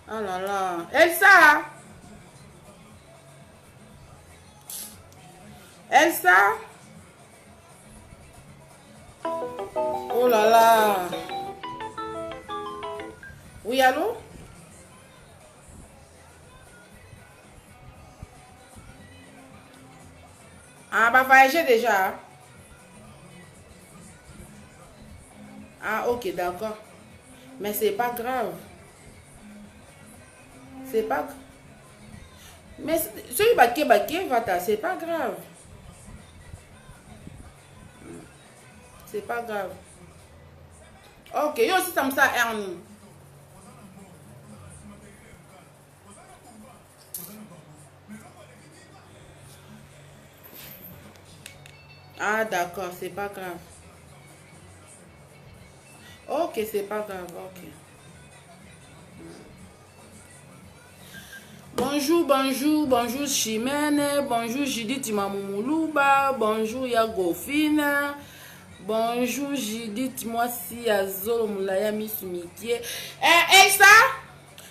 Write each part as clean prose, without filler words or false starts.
Oh là là. Elsa. Elsa. Oh là là. Oui, allô? Ah, bah voyager déjà. Ah, ok, d'accord. Mais c'est pas grave. C'est pas... Mais celui baquet, va c'est pas grave. C'est pas grave. Ok, yo aussi ça me ça Ernie. Ah, d'accord, c'est pas grave. Ok, c'est pas grave, ok. Bonjour, bonjour, bonjour Chimène, bonjour Judith Mamoulouba, bonjour Yagofine, bonjour Judith Mwasi Azolo Moulaya Misumikie. Ça?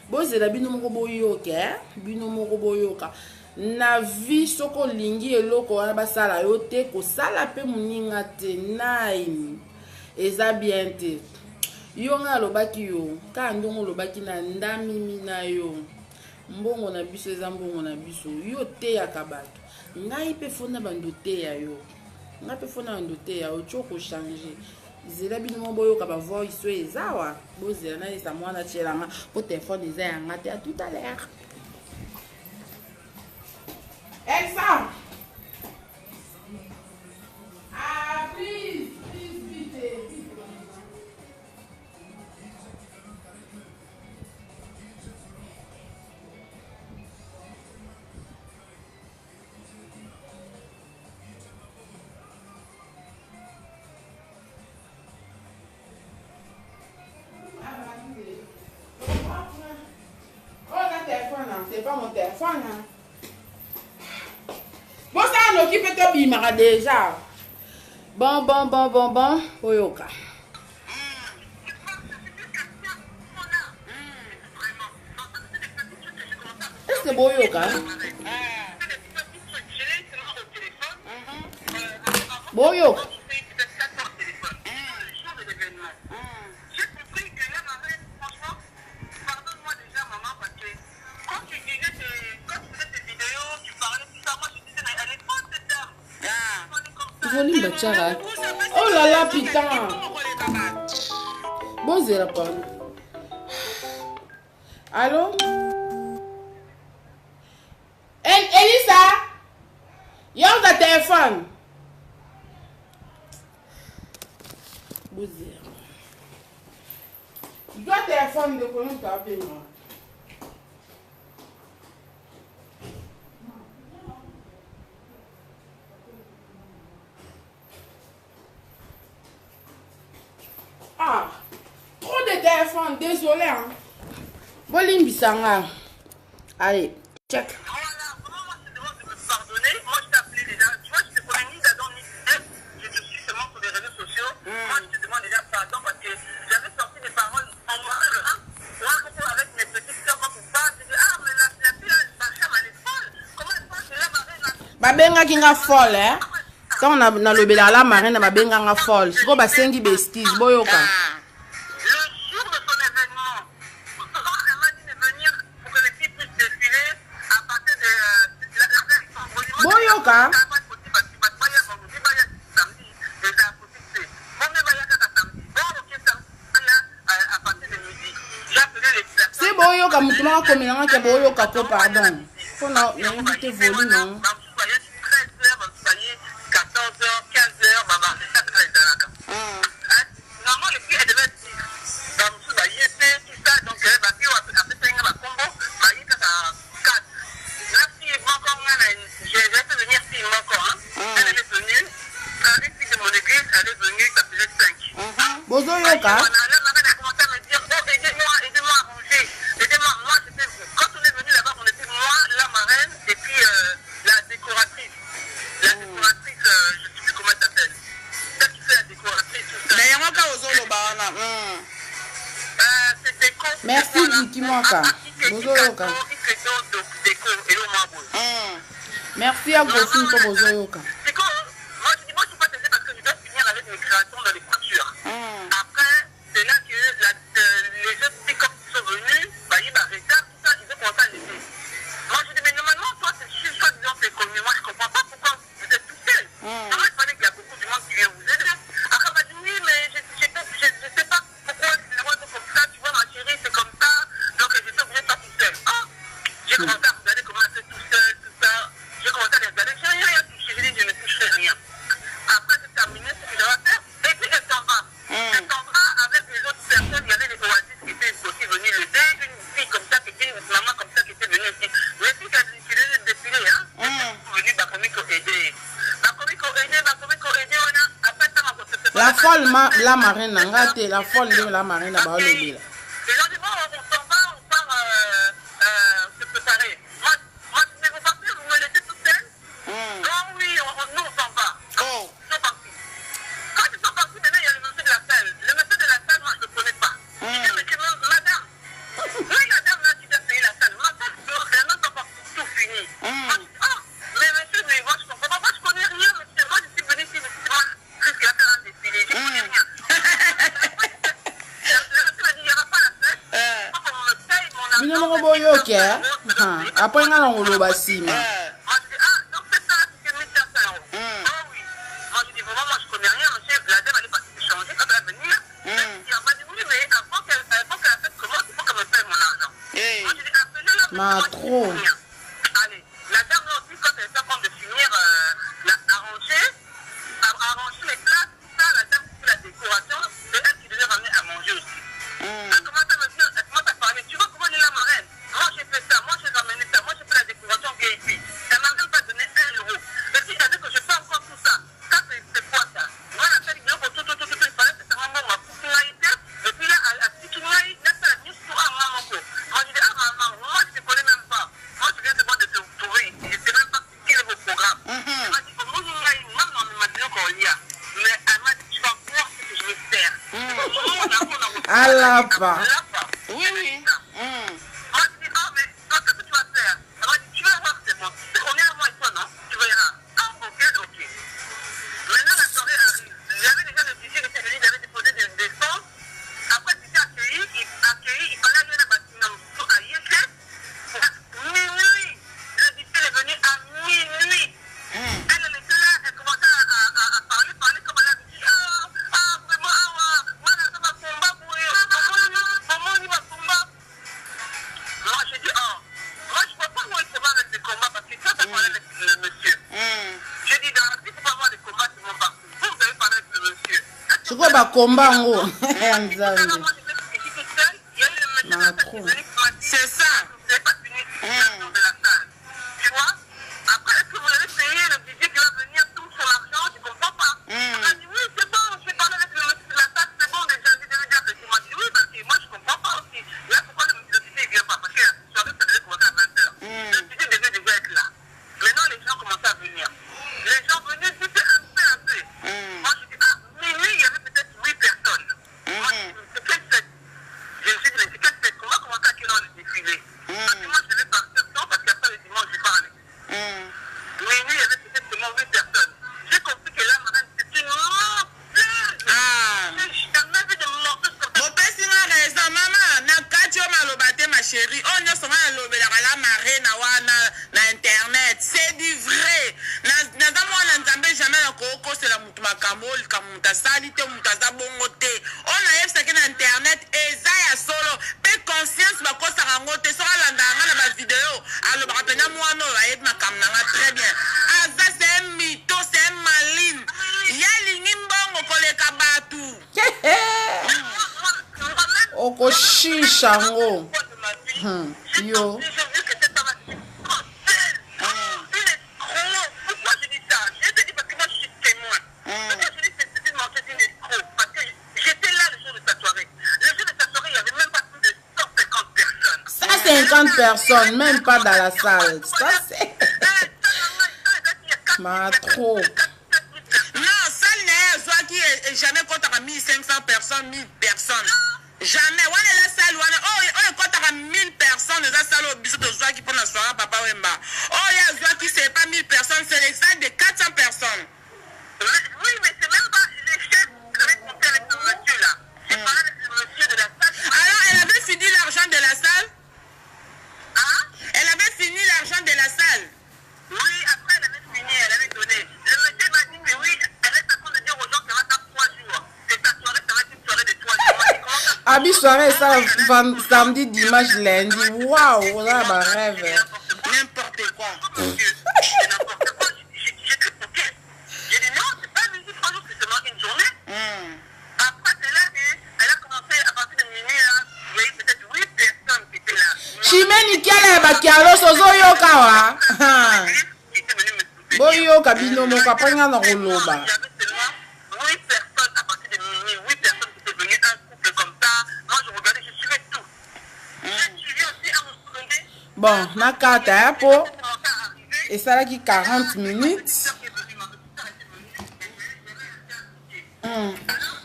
Bon, c'est la bino moko boyoka, bino moko boyoka. Na vie soko lingi eloko wana basala yo te ko sala pe muninga te naini. Eza bien te. Yo nga lobaki yo, ka ndongo lobaki na ndamimi na yo. Mbongo na biso eza mbongo na biso yo te ya kabato ngai pe fona bando te ya yo ngai pe fona bando te ya ocho ko changer zela bino mo boyo ka ba voice ezawa bozela na esa mwana chelanga po téléphone eza ya ngate à tout à l'heure. Elsa. Ah, please, vite. C'est pas mon téléphone. Hein. Bon, ça on occupe de bimara déjà. Bon. Oyoka. Est-ce que Boyoka? Boyoka. Oh là là, putain. Bon, c'est la parole. Allô? Elisa? You have the téléphone? Bouzer. Tu dois téléphone de comment tu appelles moi? Ah, trop de téléphone, désolé. Hein. Bolim Bissanga. Allez, check. Voilà, vraiment, moi, je te demande de me pardonner. Moi, je t'ai appelé déjà. Tu vois, je te connais ni d'Adam ni d'Ève. Je te suis seulement sur les réseaux sociaux. Moi, je te demande déjà pardon parce que j'avais sorti des paroles en moi. Avec mes petites soeurs, quand on parle, je dis, ah, mais la fille, ma femme, elle est folle. Comment elle pense que la marraine, Babenga kinga folle, hein? Ça, on a le béla la marraine, babenga folle. C'est quoi, basengi bestige, boyoka? Boyoka? C'est boyoka, mutuma kominanga ke boyoka ko pardon. Faut na inviter volu non. 14h, 15h, maman, c'est ça que les alaka. Normalement, les filles, elles devaient être dans le sous, tout ça, donc elle va faire un peu de combo, elle va faire 4. La fille est encore, j'ai fait venir fille encore, elle est venue, une fille de mon église, elle est venue, ça faisait 5. Bozoyoka? La marraine a commencé à me dire, oh, aidez-moi à manger, aidez-moi. Moi, quand on est venu là-bas, on était moi, la marraine, et puis la décoratrice. La décoratrice, je ne sais plus comment elle s'appelle. Celle qui fait la décoratrice, tout ça. Mais yamaka ozolo bana. C'était con. Merci, Vicky Mwaka. Merci à Gofine pour Bozoyoka. Moi, je dis, moi, je suis pas tentée parce que je dois finir avec mes créations dans les coutures. Après, c'est là que les autres petits comme qui sont venus, bah, ils m'arrêtent, tout ça, ils ont commencé à l'aider. Moi, je dis, mais normalement, toi, c'est soi-disant tes commis. Moi, je comprends pas pourquoi vous êtes tout seul. Moi, il fallait qu'il y a beaucoup de monde qui vient vous aider. Après, elle m'a dit, oui, mais je sais pas pourquoi les rois sont comme ça, tu vois, ma chérie, c'est comme ça. Donc, je sais que vous n'êtes pas tout seul. Ah, j'ai commencé à regarder comment c'est tout seul, tout ça. J'ai commencé à les regarder, je n'ai rien touché, je dis, je ne toucherai rien. Après, c'est terminé ce que j'avais à faire. Et puis, elle s'en va. Elle s'en va avec les autres personnes. Il y avait des oasis qui étaient aussi venus l'aider. Une fille comme ça, qui était une maman comme ça, qui était venue aussi. Les filles qui avaient défilé, hein. Venus, bah, comment ils aider. La folle, la marine, la folle de la marine, là-bas, le Et là, on s'en va, on part se préparer. Moi, si vous partez, vous me laissez toute seule. Non, oui, nous, on s'en va. Ils sont partis. Quand ils sont partis, maintenant, il y a le monsieur de la salle. Le monsieur de la salle, moi, je ne le connais pas. Je dis, mais madame, oui, la dame, là, qui doit payer la salle. Ma salle, elle n'a pas tout fini. Moi, je dis, ah, mais monsieur, mais moi, je comprends pas. Moi, je connais rien, monsieur. Moi, je suis venue ici, monsieur, moi, qu'est-ce qu'il a fait un défilé? Je connais rien. Après, on a un bassi. Moi, je dis, ah, donc c'est ça, c'est 1500 euros. Ah oui. Moi, je dis, vraiment, moi, je connais rien, monsieur. La dame, elle est partie changer quand elle va venir. Elle m'a dit, oui, mais avant qu'elle fasse comment, il faut qu'elle me paye mon argent. Moi, je dis, appelez-la, monsieur. Trop. Allez, la dame aussi, quand elle est en train de finir arranger les plats, tout ça, la dame qui fait la décoration, c'est elle qui devait ramener à manger aussi. Elle commence à me dire, elle commence à parler, tu vois comment elle est la marraine? Moi, j'ai fait ça, moi, j'ai ramené ça, moi, j'ai fait la décoration VIP. Elle m'a même pas donné 1 euro. Et puis, elle dit que je fais encore tout ça. Ça, c'est quoi ça? Moi, la salle, il dit que tout, il fallait que ça m'a ma fonctionnalité. Et puis là, à Tikinaï, là, ça a mis sur un maman. Moi, je dis, ah, maman, moi, je ne te connais même pas. Moi, je viens de voir de te trouver ici. Je ne sais même pas quel est vos programmes. Elle m'a dit, moi, il m'a dit qu'on y a. Mais elle m'a dit, tu vas voir ce que je vais faire. À la fin. Oui, oui. Moi, je dis, ah, mais qu'est-ce que tu vas faire? Elle m'a dit, tu vas voir, c'est bon. On est à moi et toi, non? Tu verras. Ah, ok. Maintenant, la soirée arrive. Il y avait déjà le DJ qui était venu, il avait déposé des fonds. Après, il s'est accueilli, il fallait aller à la bâtiment à Yéké. Minuit. Le DJ est venu à minuit. Elle était là, elle commençait à parler comme elle avait dit, vraiment, moi, ça va combat pour eux. Maman, il va combat. Moi, j'ai dit, moi, je ne vois pas où il se va avec des combats parce que ça parlait avec le monsieur. J'ai dit, dans la vie, il ne faut pas avoir des combats qui vont partout. Vous avez parlé avec le monsieur. C'est quoi, bah, combat en haut? C'est ça. Vous n'avez pas fini de la salle. Tu vois? Après, est-ce que vous allez payer le budget qui va venir tout sur l'argent? Je ne comprends pas. Elle m'a dit, oui, c'est bon, je vais parler avec le monsieur de la salle, c'est bon, déjà, j'ai déjà dit avec lui. Moi, je dis, oui, parce que moi, je ne comprends pas aussi. Là, pourquoi le budget ne vient pas? Parce que la soirée, ça devait commencer à 20h. Le budget devait déjà être là. Maintenant, les gens commencent à venir. Les gens venaient, c'était un peu. Moi, je dis, minuit, il y avait peut-être 8 personnes. Moi, je dis, c'est quelle fête? Je me suis dit, mais c'est quelle fête? Comment commencer à quelle heure le défilé? Parce que moi, je devais partir sans, parce qu'après le dimanche, je parlais. Minuit, il y avait peut-être seulement 8 personnes. J'ai compris que là, madame, c'est une menteuse. J'ai jamais vu de menteuse comme ça. Mon père, c'est ma raison, maman. Na katio malobate, ma chérie. On est souvent alobé la marée na internet. C'est du vrai. Na damo na nzambe jamais na koko c'est la mutuma kamol kamuta salite mutaza bongote. On a yef na internet eza ya solo. Pe conscience ba ko sa rangote so la ndanga na ba vidéo. Alo ba pena moi no ayeb ma kamnanga très bien. Aza c'est un mytho, c'est un maline. Ya lingi mbongo koleka batu. Oko shishango. Yo. Ça, 50 personnes, même pas dans la salle. Ça, c'est. Ma trop. Non, salle n'est qui est jamais contre 1500 personnes, 1000 personnes. Jamais. On est la salle. On est quand 1000 personnes. Les salles au bisou de Zoa qui prennent la soirée Papa Wemba. Oh, il y a Zoa qui c'est pas 1000 personnes. C'est les salles de 400 personnes. Oui, mais c'est même pas les chefs qui avaient compté avec ce monsieur-là. J'ai parlé avec le monsieur de la salle. Alors, elle avait fini l'argent de la salle? Hein? Elle avait fini l'argent de la salle? Oui, après elle avait fini, elle avait donné. Le monsieur m'a dit que oui, elle est en train de dire aux gens qu'elle va faire 3 jours. Que sa soirée, ça va être une soirée de 3 jours. Abi soirée ça samedi, dimanche, lundi. Waouh, là, ma rêve. N'importe quoi. C'est n'importe quoi. J'étais bloquée. J'ai dit non, c'est pas musique 3 jours, c'est seulement une journée. Après, c'est là qu'elle a commencé à partir de minuit, là. Il y a eu peut-être 8 personnes qui étaient là. Chimène Kiala Bakialo Sozo Yokawa. Qui étaient venues me soutenir. Boyo Kabino Mokapanga na Roloba. Il y avait seulement 8 personnes à partir de minuit, 8 personnes qui étaient venues, un couple comme ça. Moi, je regardais, je suivais tout. J'ai suivi aussi à mon souvenir. Bon, na kata po. Et ça là qui 40 minutes. Alors,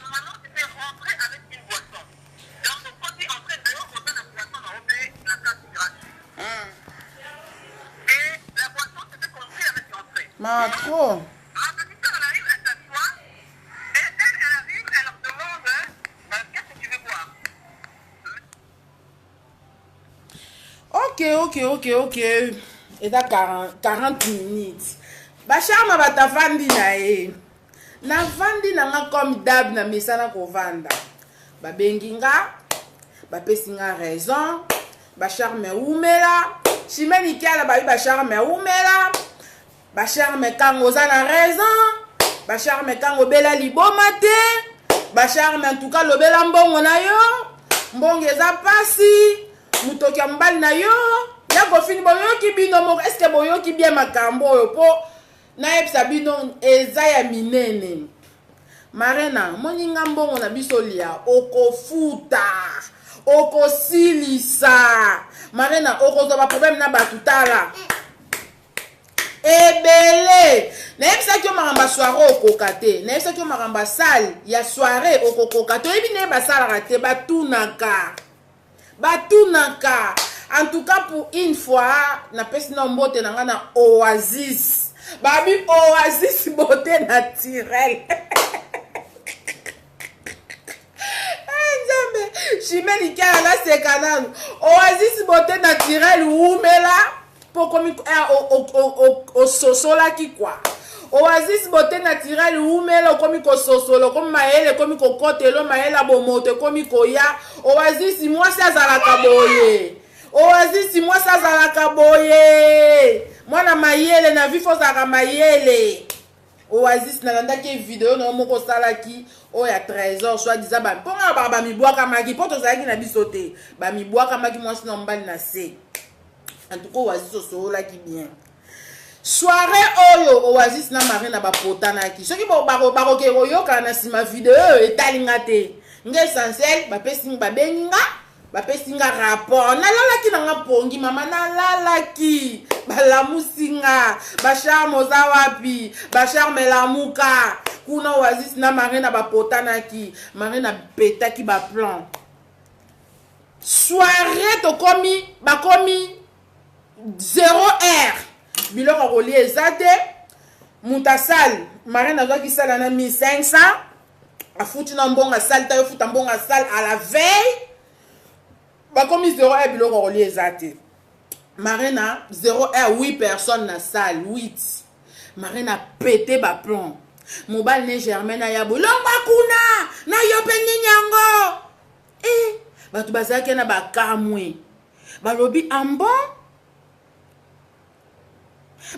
normalement, c'était rentrer avec une boisson. Donc, quand tu es entré dehors, on donne la boisson, on paye la carte gratuite. Et la boisson, c'était compris avec l'entrée. Ma trop. Ma petite soeur, elle arrive, elle s'assoit. Et elle arrive, elle leur demande qu'est-ce que tu veux boire. Ok. Et là 40 minutes. Bachama batafandi na e. Na vandi na nga comme dab na misana ko vanda. Ba benginga, ba pesinga raison, ba charme umela, Chimène Kiala ba charme umela, ba charme kango za na raison, ba charme kango bela liboma te, ba charme en tout cas lobela mbongo na yo, mbongo eza pasi, mutoki mbali na yo, ya ko fini boyoki bino moko, est-ce que boyoki bien makambo yo po na epsa bino eza ya minene. Marena, moninga mbongo na biso lia, okofuta, okosilisa. Marena, okozoba problème na batutala. Ebele. Na yebisa ki maramba soirée okokate. Na yebisa ki maramba salle ya soirée okokokate. Ebi ne basalaka te batunaka. Batunaka. En tout cas pour une fois, na pesi na mbote na nga na Oasis. Babi Oasis beauté naturelle. Chimène Kiala c'est canal. Oasis beauté naturelle ou mela pour comme au soso là qui quoi. Oasis beauté naturelle ou mela comme ko soso lo comme maele comme ko kotelo maela bomote comme ko ya. Oasis moi ça za kaboye. Oasis moi ça za kaboye. Moi na mayele na vifo za mayele. Oasis na landaki vidéo na moko sala ki o ya trésor soit disant ba ponga ba mi boaka maki poto zaki na bisote ba mi boaka maki moi sinon mbali na se. En tout cas Oasis so la ki bien. Soirée oyo Oasis na mari na ba potana ki. Soki ba ke oyoka na sima vidéo etalinga te. Nge essentiel ba pesinga ba benga ba pesinga rapport na lalaki na nga pongi mama na lalaki balamusinga ba charme za wapi ba charme lamuka kuna Oasis na marina ba potana ki marina petaki ba plan soirée to komi ba komi 0h biloko ko lié ezate mutasal marina zo ki sala na 1500 afuti na mbonga sal tayo futa mbonga sal à la veille. Comme 0h biloko ko lié ezate. Marina 0h 8 personnes na salle 8. Marina pété ba plomb. Mobile ne Germaine ya bolongwa kuna na yo penye nyango. Batu bazaki na ba kamwe. Balobi ambo.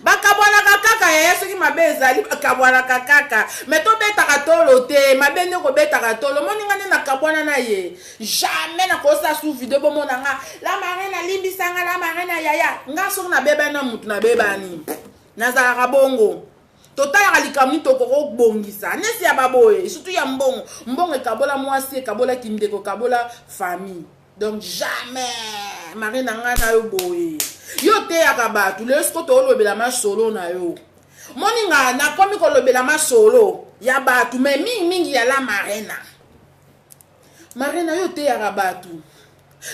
Bakabwana kakaka ya soki mabe ezali bakabwana kakaka. Meto beta katolo te, mabe ne ko beta katolo. Moninga ne nakabwana na ye. Jamais na kosa sous vidéo bo monanga. La marina limbisanga la marina yaya. Nga soki na beba na mutu na beba ni. Nazala bongo. Total ya likamni to ko bongisa. Nesi ya baboye, surtout ya mbongo. Mbongo ekabola mwasi, ekabola kindeko, ekabola famille. Donc jamais marina nga na yo boye. Yo te akabatu lesko to lobela ma solo na yo. Moninga na komi ko lobela ma solo ya batu me mingi ya la marina. Marina yo te ya batu.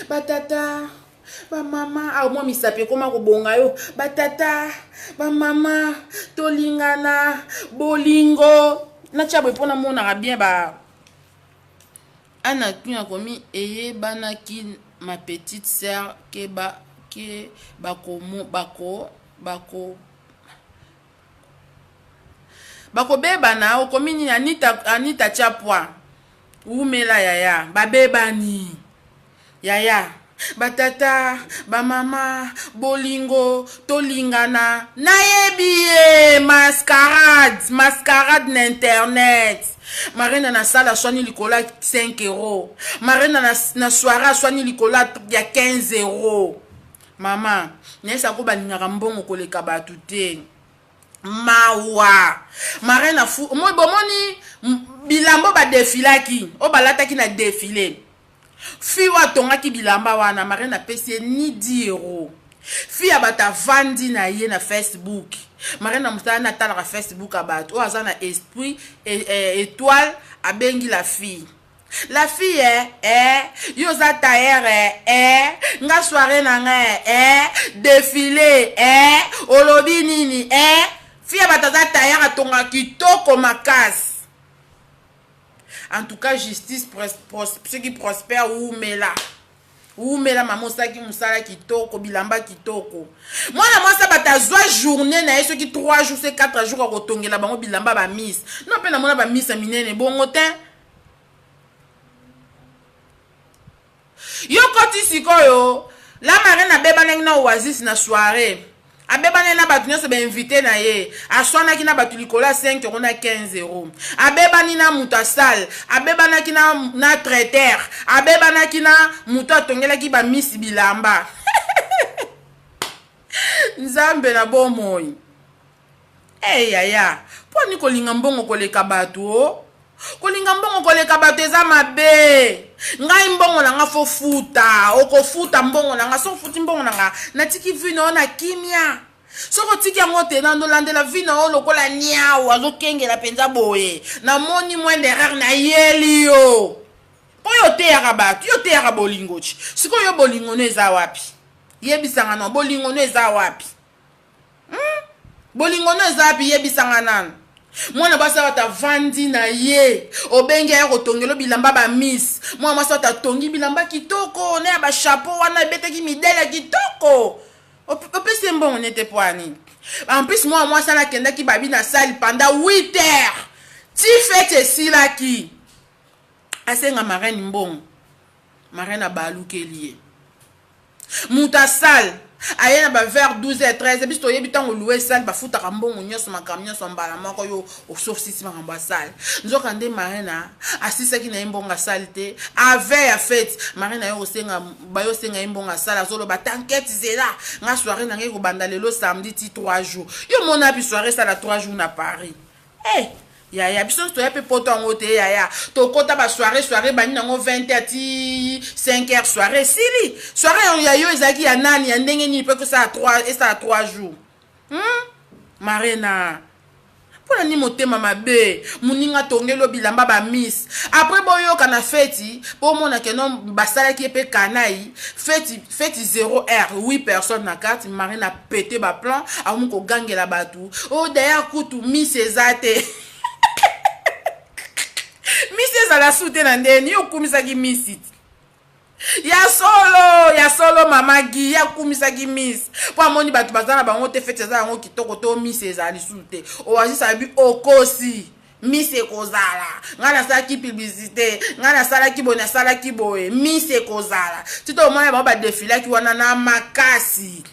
Batata, ba mama, ah moi misape koma ko bonga yo. Batata, ba mama, tolingana, bolingo. Na chabwe pona mona bien ba. Ana tuya komi eye bana ki ma petite sœur ke bako beba na okomini Anita Chapwa umela yaya babebani yaya batata bamama bolingo tolingana nayebi mascarade na internet marina na sala swani likola 5 € marina na soirée swani likola ya 15 € mama nesa ko balingaka mbongo koleka batu te mawa marina fu moi bomoni bilambo ba défilaki o balataki na défilé fi wa tongaki bilamba wana marina pesi ni 10 € fi abata vandi na ye na Facebook marina mutana na tala Facebook abatu o azana esprit étoile abengi la fille. La fille yoza tailleur nga soirée na nga défilé olobi nini fille bataza tailleur atonga kitoko makasi. En tout cas justice ceux qui prospèrent ou mela maman saki musala kitoko bilamba kitoko. Moi na moi ça batazwa journée na yeso ki 3 jours c'est 4 jours ko tongela bango bilamba ba miss. Non pe na mona ba miss minene bongo te. Yo koti sikoyo la marraine abeba na oasis na soirée abeba na batu nyoso be invité na ye aswana ki na batu likola 5 € na 15 €. Abeba ni na muta sale abeba na ki na traiteur abeba na ki na muta tongela ki ba miss bilamba. Nzambe na bomoi yaya po ni kolinga mbongo koleka batu kolinga mbongo koleka batu eza mabe. Ngai mbongo na nga fo futa oko futa mbongo na nga so futi mbongo na nga natiki vino na kimia soko tiki yango te na ndolanda vino o lokola nyao azo kengela penza boye na moni mwende rare na yelio po yo te ya batu yo te ya bolingo chi siko yo bolingo no eza wapi yebisanga no bolingo no eza wapi bolingo no eza wapi yebisanga nanu. Mwana basa wata vandi na ye obenge ya kotongelo bilamba ba miss mwana basa wata tongi bilamba kitoko na ba chapeau wana beteki midele kitoko opese mbongo nete poani. En plus moi ça na kenda ki babi na salle pendant 8 heures ti fete sila ki asenga marraine mbongo marraine baluke lié muta salle ayena ba vers 12h13 bisto yebi tango louer salle ba futa kambongo nyoso makamnyo so mbala moko yo sauf si makamba salle nzoka nde marina asisa ki na imbonga salle te ave ya fête marina yo senga ba yo senga imbonga salle azolo ba t'enquête zela nga soirée na ngeko banda lelo samedi ti 3 jours yo mona bi soirée ça la 3 jours na Paris yaya biso to yape poto ngo te yaya to kota ba soirée bani nango 20h ti 5h soirée siri soirée ya yo ezaki ya nani ya ndenge ni pe que ça a 3 jours marina pona ni motema mabe muninga tongelo bilamba ba miss après boyo kana feti po mona ke non basala ki pe kanai feti 0h 8 personnes na carte marina pété ba plan amu ko gangela batu d'ailleurs kutu miss ezate Misi za la soute na ndeni yo kumisa ki misi ya solo mama gi ya kumisa ki miss po amoni batu bazana bango te fete za ngo kitoko to misi za li soute o azi sabi okosi misi kozala ngana sa ki publicité ngana sala ki bona sala ki boye misi kozala tito moya ba défilé ki wana na makasi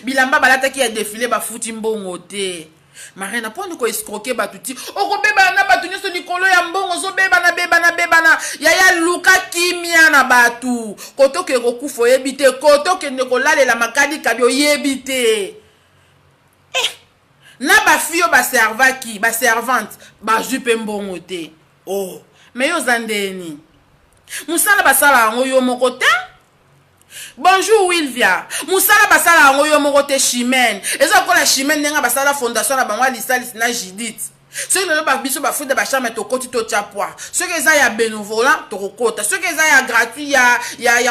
bilamba balata ki ya défilé ba futi mbongo te. Marina poni ko escroquer batuti oko beba na batu nyoso likolo ya mbongo zo beba na yaya luka kimia na batu koto ke kokufo yebite koto ke ne kolalela makadi kabyo yebite na ba fio ba servaki ba servante ba jupe mbongo te mais yo zandeni musala basala ngo yo moko te. Bonjour Wilvia. Musala basala ngo yo moko te Chimène. Ezo ko la Chimène nga basala fondation na bango lisali na Judith. Ceux qui ont biso ba futa ba chambre to koti to chapwa. Ceux qui za ya bénévolat to kokota. Ceux qui za ya gratuit ya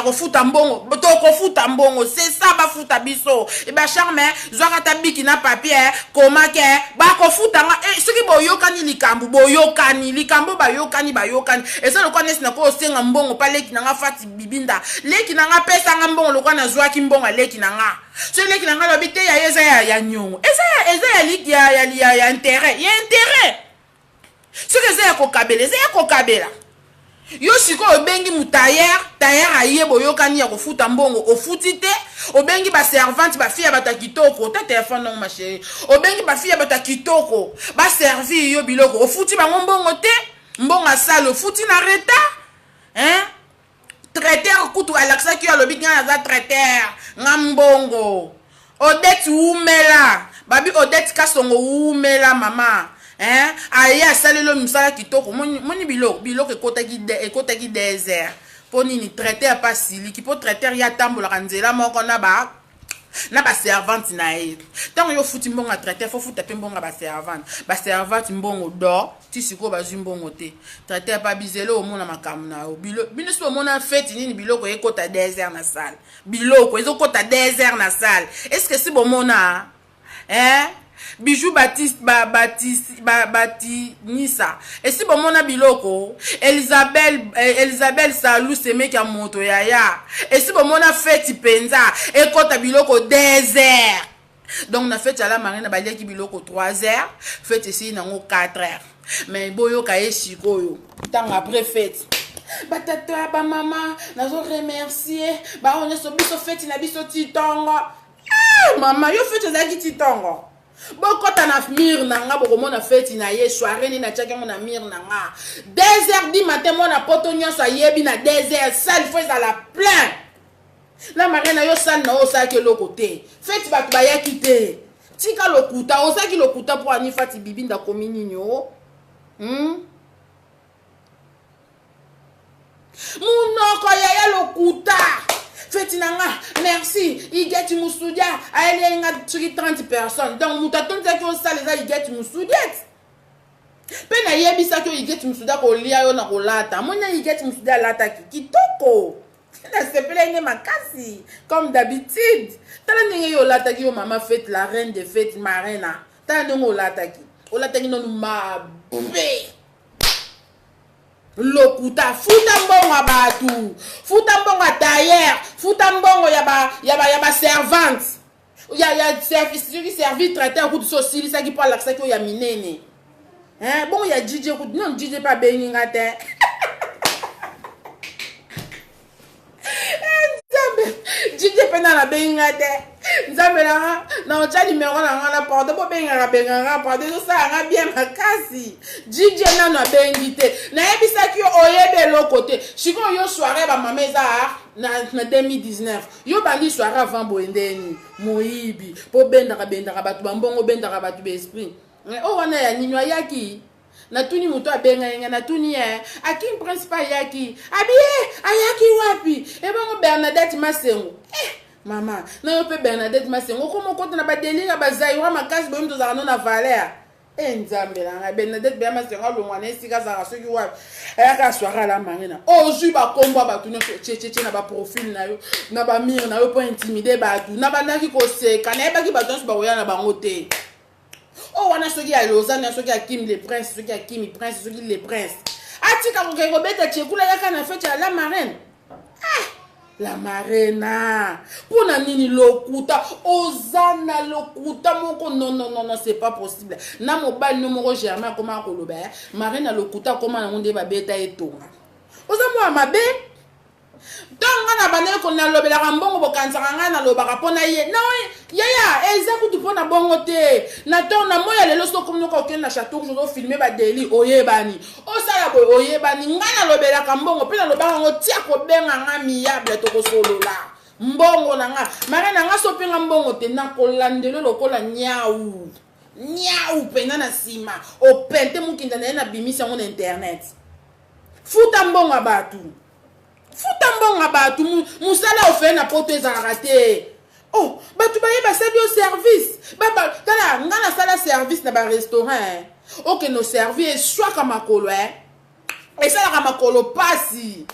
refuta mbongo. To kofuta mbongo. C'est ça ba futa biso. Et ba charme zwaka ta biki na papier koma ke ba kofuta nga ceux qui boyokani likambu ba yokani. Et ça le connaissent na ko senga mbongo pa leki na nga fati bibinda. Leki na nga pesa nga mbongo lo kana zwaki mbongo leki na nga. Ce leki na nga lobite ya yeza ya nyongo. Eza ya intérêt. Il y a intérêt. Ce que c'est kokabela. Yo siko obengi mutayer, tayer aye boyokani ya kofuta mbongo, ofutite, obengi ba servante ba fille bata kitoko, ta téléphone non ma chérie. Obengi ba fille bata kitoko, ba servi yo biloko, ofuti ba mbongo te, mbongo asale ofuti na reta. Hein? Traiteur kutu alaksa ki alobi ngana za traiteur, ngambongo. Odette umela, babi Odette kasongo umela mama. Hein? Aya salelo misala kitoko moni biloko ekota ki désert. Poni ni traiteur pas sili ki po traiteur ya tambola kanzela moko na ba servante na e. Tango yo futi mbongo traiteur fo futa pe mbongo ba servante mbongo do ti siko ba zimbongo te. Traiteur pas bizelo o mona makamu na o bino so mona fête nini biloko ekota désert na salle. Biloko ezokota désert na salle. Est-ce que si bo mona hein? Bijou Baptiste Nissa. Et si bon mona biloko, Elisabeth Salou se mec à moto yaya. Et si bon mona fête penza, et kota biloko désert. Donc na fête à la marine ba ki biloko 3 heures, fête ici nango 4 heures. Mais boyo kaye shikoyo. Tant après fête. Ba tata ba maman, nazo remercier. Ba on est so biso fête na biso titongo. Ah maman, yo fête za ki titongo. Bokota na mir nanga bokomona fête na ye soirée ni na tchaka mona mir nanga 2h du matin mona poto nyonso yebi na 2h salle faut à la plein la marina yo salle na osaki lokote fête batu ba yakite tika lokuta osaki lokuta pour ani fati bibinda komini nyo munoko ya lokuta fête nanga merci il get musudia aile nga 30 personnes donc mutaton za ko sale za il get musudia pena yebisa ko il get musudia ko lia yo na ko lata mona il get musudia lata kitoko na se plaigne makasi comme d'habitude tala ninge yo lata ki yo mama fête la reine de fête marina tala ningo lata ki no ma bébé lokuta futa mbongo abatu futa mbongo tailleur futa mbongo ya ba servante ya service traiteur ku so sili sa ki pa laksa ki ya minene hein bon ya DJ ku non DJ pa bengi ngate DJ pena la bengi ngate nzambe na ocha numéro na na porte bo benga porte so sa nga bien makasi DJ na na bengi te na yebisa ki oyebe lo côté chiko yo soirée ba mameza na 2019 yo bandi soirée avant boendeni moyibi po benda ka batu bambongo benda ka batu be esprit o wana ya ninywa yaki na tuni muto abenga yenga na tuni akim principal yaki ayaki wapi bongo Bernadette Masengo mama na yo pe Bernadette Masengo komo konta na ba délire ba zaïwa makasi bo mto za na valeur nzambe la Bernadette Masengo lo mwana esika za soki wapi ayaka soirée la marina ozu ba kombo ba tuni cheche na ba profil na yo na ba mire na yo po intimider ba tu na ba naki ko seka na ba ki ba tonso ba oya na bango te. Oh, on a ceux qui a Lausanne, ceux qui a Kim les princes, ceux qui a Kim les princes, ceux qui les princes. Atika ko beta chekula yaka na fête la marraine. Ah, la marraine. Pona nini lokuta, ozana lokuta moko non, c'est pas possible. Na mobile numéro germain comment ko loba. Marraine lokuta comment na ngonde ba beta etonga. Ozamo mabe. Donc on a bané qu'on a lobé la rambon au bokansanga na lobaka pona ye non yaya eza kutu pona bongo te na ton na moya lelo so comme noko ken na château je do filmer ba deli oyebani o sala boy oyebani ngana lobé la kambongo pe na lobaka ngo tia ko benga nga miable to ko solola mbongo na nga mare na nga so penga mbongo te na ko landelo lokola nyau pena na sima o pente mukinda na bimisa on internet futa mbongo abatu futa mbongo batu musala ofé na poto ezalaka te oh batu baye basali yo service tala ngana sala service na ba restaurant Ok, nos servir, soit comme un colo, hein. Et ça, la ramakolo passi.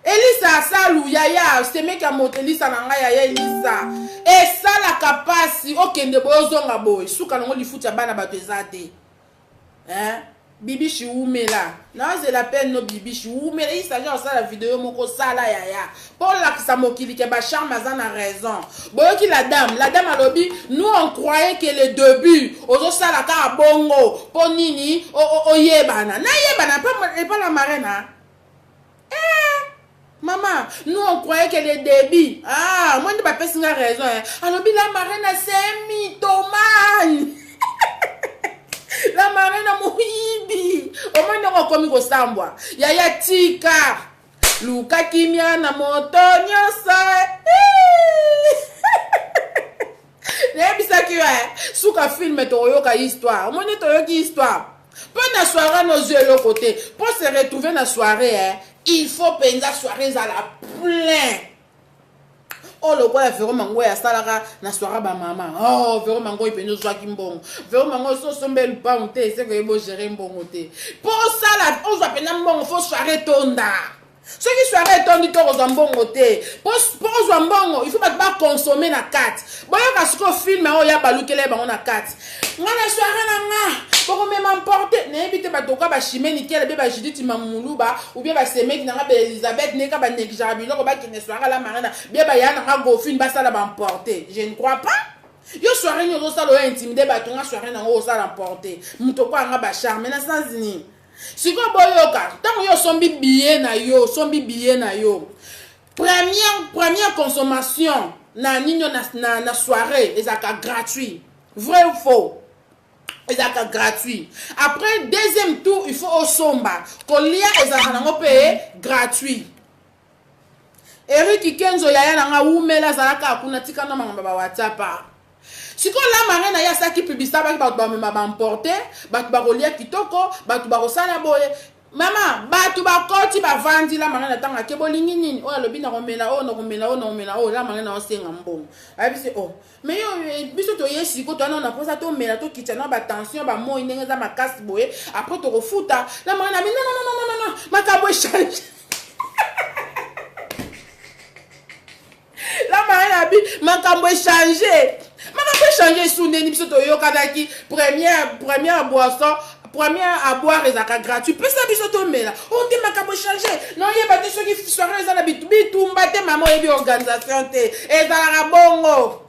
Elisa, salu, yaya, c'est mec à monter, Elisa, nanga, yaya, Elisa. Et ça, la capacité, ok, ne bozonga boy. Souka, non, li fout ya bana batezate. Hein? Bibi Chioume là. Non, c'est la peine, no Bibi Chioume. Il s'agit de ça, la vidéo, moko sala, yaya. Pour la que ça mokili, que Bachar Mazan a raison. Boyo qui la dame a lobby, nous on croyait que le début, ozo sala ka bongo, pour nini, o yebana. Na yebana, pas la marraine, hein? Maman, nous on croyait que le début, ah, moi ne pas pas singa raison, hein. Alors, la marraine, c'est un mythomane. La marraine a mohibi. Au moins, nous avons commis au sambwa. Yaya tika. Luka kimia na motonyo sa. Nebisa kiwa. Souka film toyoka histoire. Au moins, toyoki histoire. Pour la soirée, nos yeux de côté. Pour se retrouver dans la soirée, hein, il faut payer la soirée à la plein. Oh, le quoi, Véro Mango est à Salara, na soirée, ba maman. Oh, Véro Mango, il peut nous jouer Kimbon. Véro Mango, son bel pas monté, c'est que il faut gérer un bon côté. Pour ça, là, on va peine un bon, il faut soirée tonda. Ceux qui soirée tonda, ils ont un bon côté. Pour un bon, il faut pas consommer la carte. Bon, il y a ce qu'on filme, il y a balou qu'elle est bon la carte. On a soirée là, pour me m'emporter. N'évitez pas de quoi, bah, chimé, nickel, bah, Judith Mamoulouba, ou bien, bah, c'est mec, n'a pas Elisabeth, n'est pas Nekjabilo, bah, qui ne soirée la marine, bien, bah, y a un gofine, bah, ça l'a emporté. Je ne crois pas. Yo soirée, nous, ça l'a intimidé, bah, ton soirée, n'a ça l'a emporté. Moutoko, un bachar, mais n'a sans zini. Si vous boyoka, tant que yo sombi billet na yo, première consommation, na nino na soirée, et ça gratuit. Vrai ou faux? Et ça gratuit. Après, deuxième tour, il faut au somba. Kolia, et ça payer gratuit. Eric Kenzo yaya nanga umela zalaka akuna tika na mangamba WhatsApp. Si ko la marraine ya sa ki publicité ba ba emporter, ba ba kolia kitoko, ba ba kosala boye. Mama, ba tu ba koti ba vandi la marraine tanga ke bolingi nini? O lobi na komela, o na komela, o la marraine o senga mbongo. Abi se oh. Mais yo biso to yesi ko to na posa to mela to kitana ba tension ba mo inenge za makasi boye, après to refuta. La marraine abi non, makabo change. La marraine a dit, makambo changer. Makambo changer sous neni biso to yo kadaki première boisson, première à boire ezaka gratuit. Puis ça biso to mela. On dit makambo changer. Non yeba te ceux qui soirée za na bitumba te maman ebi organisation te. Ezala bongo.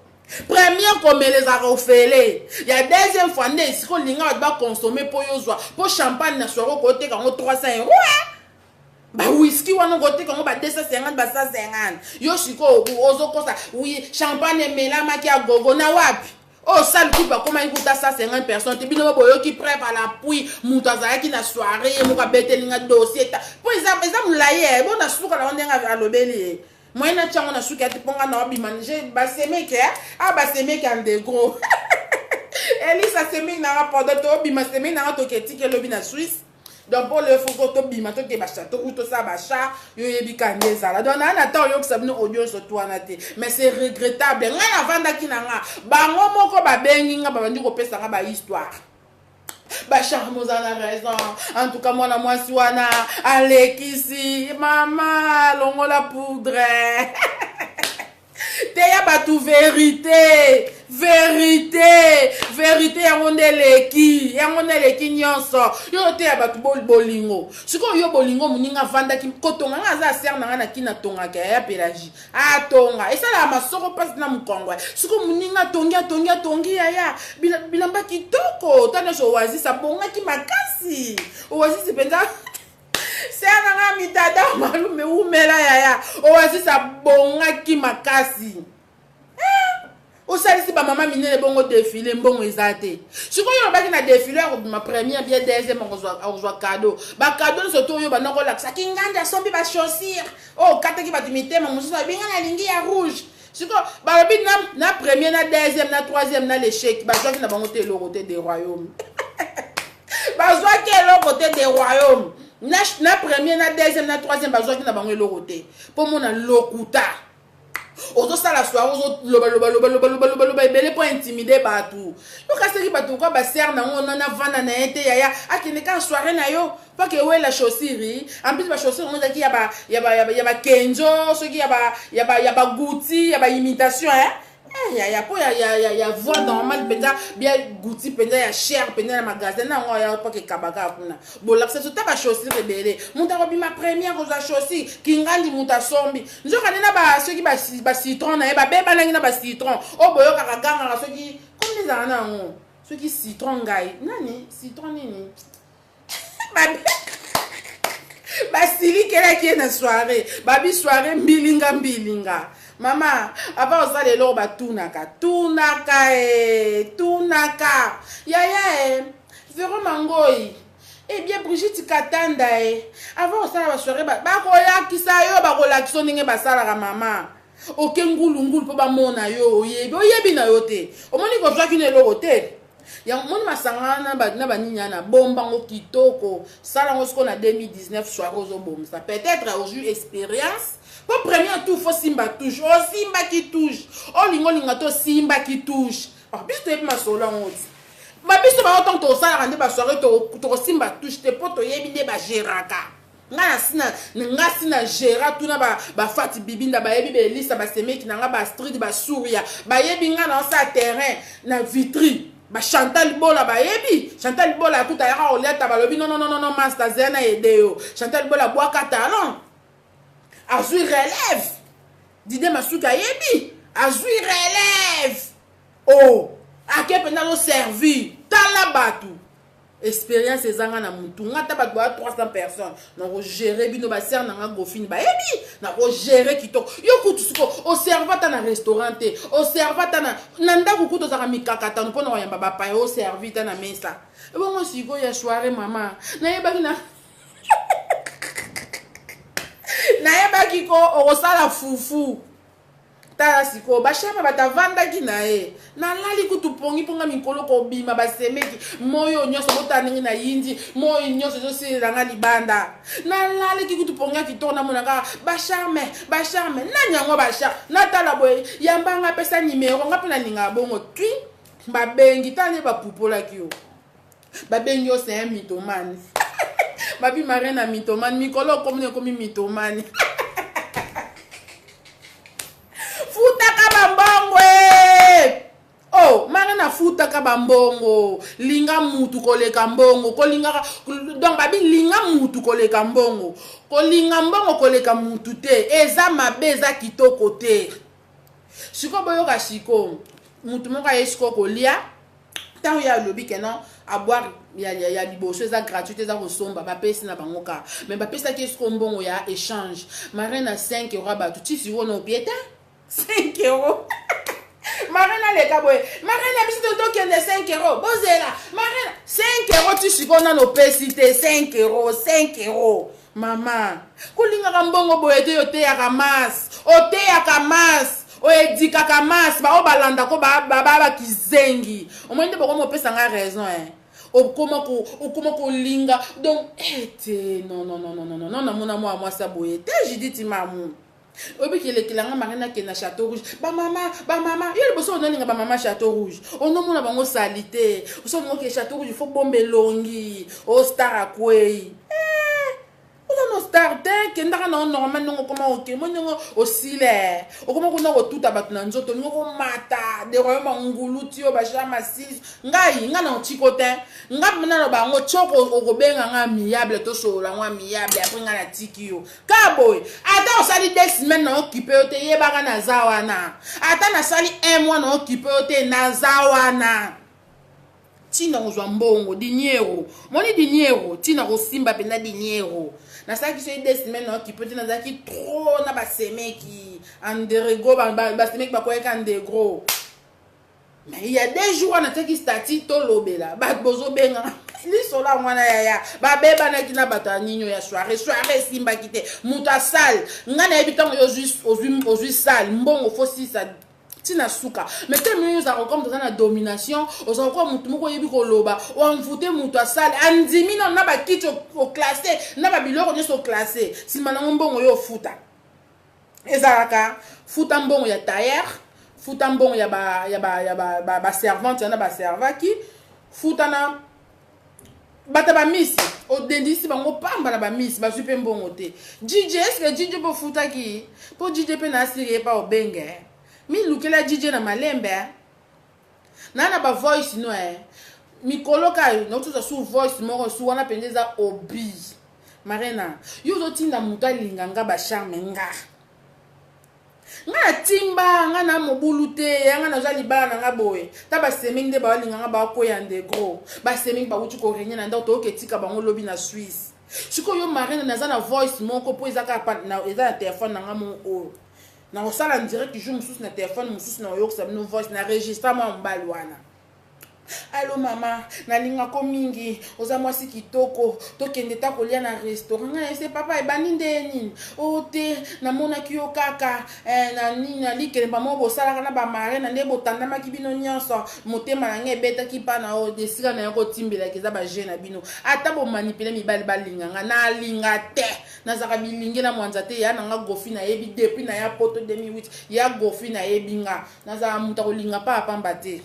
Première comme les a refélé. Il y a deuxième fois né si ko linga ba consommer pour yo zwa. Pour champagne na soirée côté quand 300 €. Bah whisky wana ngote comme ba 250 ba 150 yo shiko ozo kosa oui champagne mela maki a gogo na wapi oh ça le coup ba comment il coûte 150 personnes te bino boyo qui prépare la pluie mutaza ki na soirée mo ka betelinga dossier pour exemple mulaye bon na suka la ondenga alobeli moi na tchango na suka te ponga na obi manger ba semeke ah ba semeke en de gros Elisa semeke na rapport to obi ma semeke na to keti ke lobi na Suisse. Donc pour le faut que tu bimato que bacha to ça bacha yo yebi kaneza la donc na temps yo que ça audio sur toi na te mais c'est regrettable nga vanda kinanga bango moko ba bengi nga ba bandi ko pesa nga ba histoire bacha mozana raison en tout cas moi na moi siwana Alexis mama longo la poudre te ya ba tu vérité yango leki nyonso yo te ya batu bolingo siko yo bolingo muninga vanda ki kotonga nga za ser na na kina tonga ka ya pelagie atonga esala masoko passe na mukongwa siko muninga tongi ya bilamba kitoko tana so wazi sa bonga ki makasi wazi penza ser na mitada malume umela ya wazi sa bonga ki makasi. Au salisi ba maman minene bongo défilé mbongo ezate. Siko yo baki na défilé ma première bien deuxième on reçoit cadeau. Ba cadeau surtout yo ba noko la saki nganja sombi ba chaussure. Oh kata ki ba timité ma mususu binga na lingi ya rouge. Siko ba lobi na première na deuxième na troisième na l'échec ba joa ki na bango te le côté des royaumes. Ba joa ki le côté des royaumes. Na première na deuxième na troisième ba joa ki na bango le côté. Pour mon lokuta. Ozo sala soir ozo loba ebele pour intimider batou. Yo kaseki batou ko ba ser na on na vana na ete yaya akine ka soirée na yo pas que ouais la chaussure en plus ba chaussure on zaki ya ba kenjo ce qui ya ba gouti ya ba imitation hein. Ya voix normale penza bien gouti penza ya cher penza na magasin na on ya pas que kabaka kuna bola ça tout ba chaussure rebelle monta robi ma première rosa chaussure kingali monta sombi nzo kanena ba ceux qui ba citron na ba beba na ba citron o boyo kakaganga ceux qui comme les ana on ceux qui citron ngai nani citron nini ba sili kela qui est na soirée babi soirée mbilinga mama avant ça les loba tunaka yaya zéro mangoi eh bien Brigitte Katanda avant ça la soirée ba kola kisayo ba kola kisonenge ba sala mama oke ngulu po ba mona yo yebi na yote omoni ko zwa kine lo hotel ya moni masangana na baninya na bomba ngo kitoko sala ngo sko na 2019 soirée ozo bomba peut-être aujourd'hui expérience. Pour premier tour, il faut Simba touche. Oh, Simba qui touche. Oh, lingo Simba qui touche. Oh, bis tu es ma sola on dit. Ma bis tu vas autant to ça rendre ba soirée to Simba touche te poto yebi de ba geraka. Nga sina gera tout na ba fati bibinda ba yebi be lisa ba semeki na nga ba street ba souria. Ba yebi nga na sa terrain na vitri. Ba Chantal Bola ba yebi. Chantal Bola tout a yara oleta ba lobi non master zena edeo. Chantal Bola bois catalan. Azui relève. Dide Masuka yebi. Azui relève. Oh. Ake pena servi. Tala batu. Expérience ezanga na mutu. Ngata batu ba 300 personnes. Na ko gérer bino ba ser na nga gofini ba yebi. Na ko gérer kitoko. Yo kutu suko o servata na restaurant te. O servata na nanda kukuto za mikakata no pona wayamba ba pa o servita na mesa. Bongo siko ya soirée mama. Na yebaki na Naeba kiko orosala fufu tala siko bashama batavanda kinae na lali kutupongi ponga mikolo ko bima basemeki moyo nyoso botaningi na yindi moyo nyoso zo silanga libanda na lali kikutuponga kitona monaka basharme na nyango bashar na tala boy yambanga pesa numero ngapi na ninga bongo twi babengi tali bapupola kiyo babengi o c'est un mythomane. Babi marina mythomane mikolo komi mythomane. Futa kabambongo oh marina futa kabambongo linga mutu koleka mbongo kolinga donc babi linga mutu koleka mbongo kolinga mbongo koleka mutu te eza mabeza kitoko te siko boyoka siko mutu moka yesiko kolia tant ya lobi kenan à boire ya liboso eza gratuité eza kosomba bapesi na bangoka mais bapesi ki esko mbongo ya échange marina 5 € abatu tisi wona opieta 5 €. Marina le kaboy marina biso to kende 5 € bozela marina 5 € tisi kona no pesite 5 €. Mama kulinga mbongo boyete yote ya kamas ote ya kamas oedika kamas ba obalanda ko ba kizengi omwende boko mo pesa nga raison okoma ko linga donc ete non na mona moi ça boyete Judith mamu obi kile kilanga marina ke na Château Rouge ba mama yele boso onolinga ba mama Château Rouge ono mona bango salité oso mo ke Château Rouge faut bombe longi o star akwei no star te kendaka na normal ngo koma oke monyo osile okoma kuna otuta batu na nzoto ngo mata de royaume ngulu tio ba jama 6 ngai nga na chikote ngap na ba ngo choko okobenga nga miable to sola nga miable après nga na tikio kaboy ata osali 2 semaines na okipe ote yebaka na zawana ata na sali 1 mois na okipe ote na zawana tina ozwa mbongo dinero moni dinero tina kosimba pena dinero na ça qui sont des semaines qui peut être dans qui trop na ba semeki anderego ba semeki ba koyeka ndegro mais il y a des jours on a qui stati to lobela ba bozo benga li sola mwana ya ba beba na kina bataninyo ya soirée simba kite muta sal ngana ebitango yo juste sal mbongo fosi ça tina suka mais tellement nous avons comme dans la domination aux encore mutu moko yebi ko loba o envoûter mutu asale andimi na ba kiti au classé na ba biloko nyo so classé si manango mbongo yo futa ezalaka futa mbongo ya tailleur, futa mbongo ya ba servante yana ba servaki, futa na bata ba misi odendisi bango pamba na ba misi ba supe mbongo te. DJ est-ce que DJ po futa ki po DJ pe na asiri pa obenge mi lukela DJ na malembe na ba voice no mikolo ka no tuza su voice moko su wana pendeza obi marena yo zo tinda muta linganga ba charme nga timba nga na mobulu te nga na jali bana nga boye ta ba seming de ba linganga ba ko ya ndegro ba seming ba uti ko renya na ndo to ketika bango lobi na Suisse siko yo marena naza na voice moko po ezaka pa na eza na téléphone nga mo o na osala direct jour mususu na téléphone mususu na yo no voice na registre ma mbali wana. Allo mama, nalinga ko mingi, oza mwasi kitoko, tokende ta kolia na restaurant. Nga ese papa ebani ndeni. Ote na mona kiyo kaka, na nina likele ba mo bosala kana ba mare na ndebo tandama kibino nyonso, motema na nge beta ki pa na o desika na yako timbela keza ba jeune bino. Ata bo manipuler mibali balinga nga na linga te. Na zaka bilingi na mwanza te ya nga gofi na yebi depuis na ya poto 2008, ya gofi na yebi nga. Na zaka muta ko linga pa pamba te.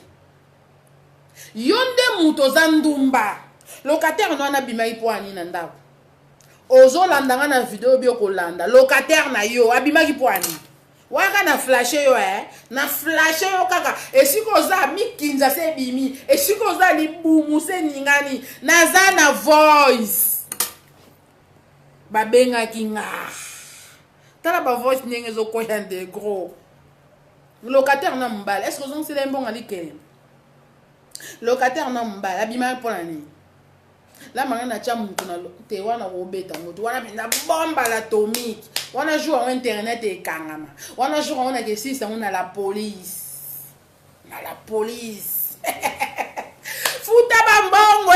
Yonde muto zandumba locataire no na bima ipo ani na ndako ozo landanga na video bio ko landa locataire na yo abima ki po ani waka na flashe yo na flashe yo kaka esiko za mikinza se bimi esiko za libumu se ningani naza na voice babenga kinga tala ba voice ndenge zo ko yande gros locataire na mbala est-ce que on se lembo ngali kele locataire na mbala bima pona ni la manga na cha mutu na te wana robeta mutu wana pinda bomba la atomique wana jour en internet e kangama wana jour on a que si ça on a la police futa bambongo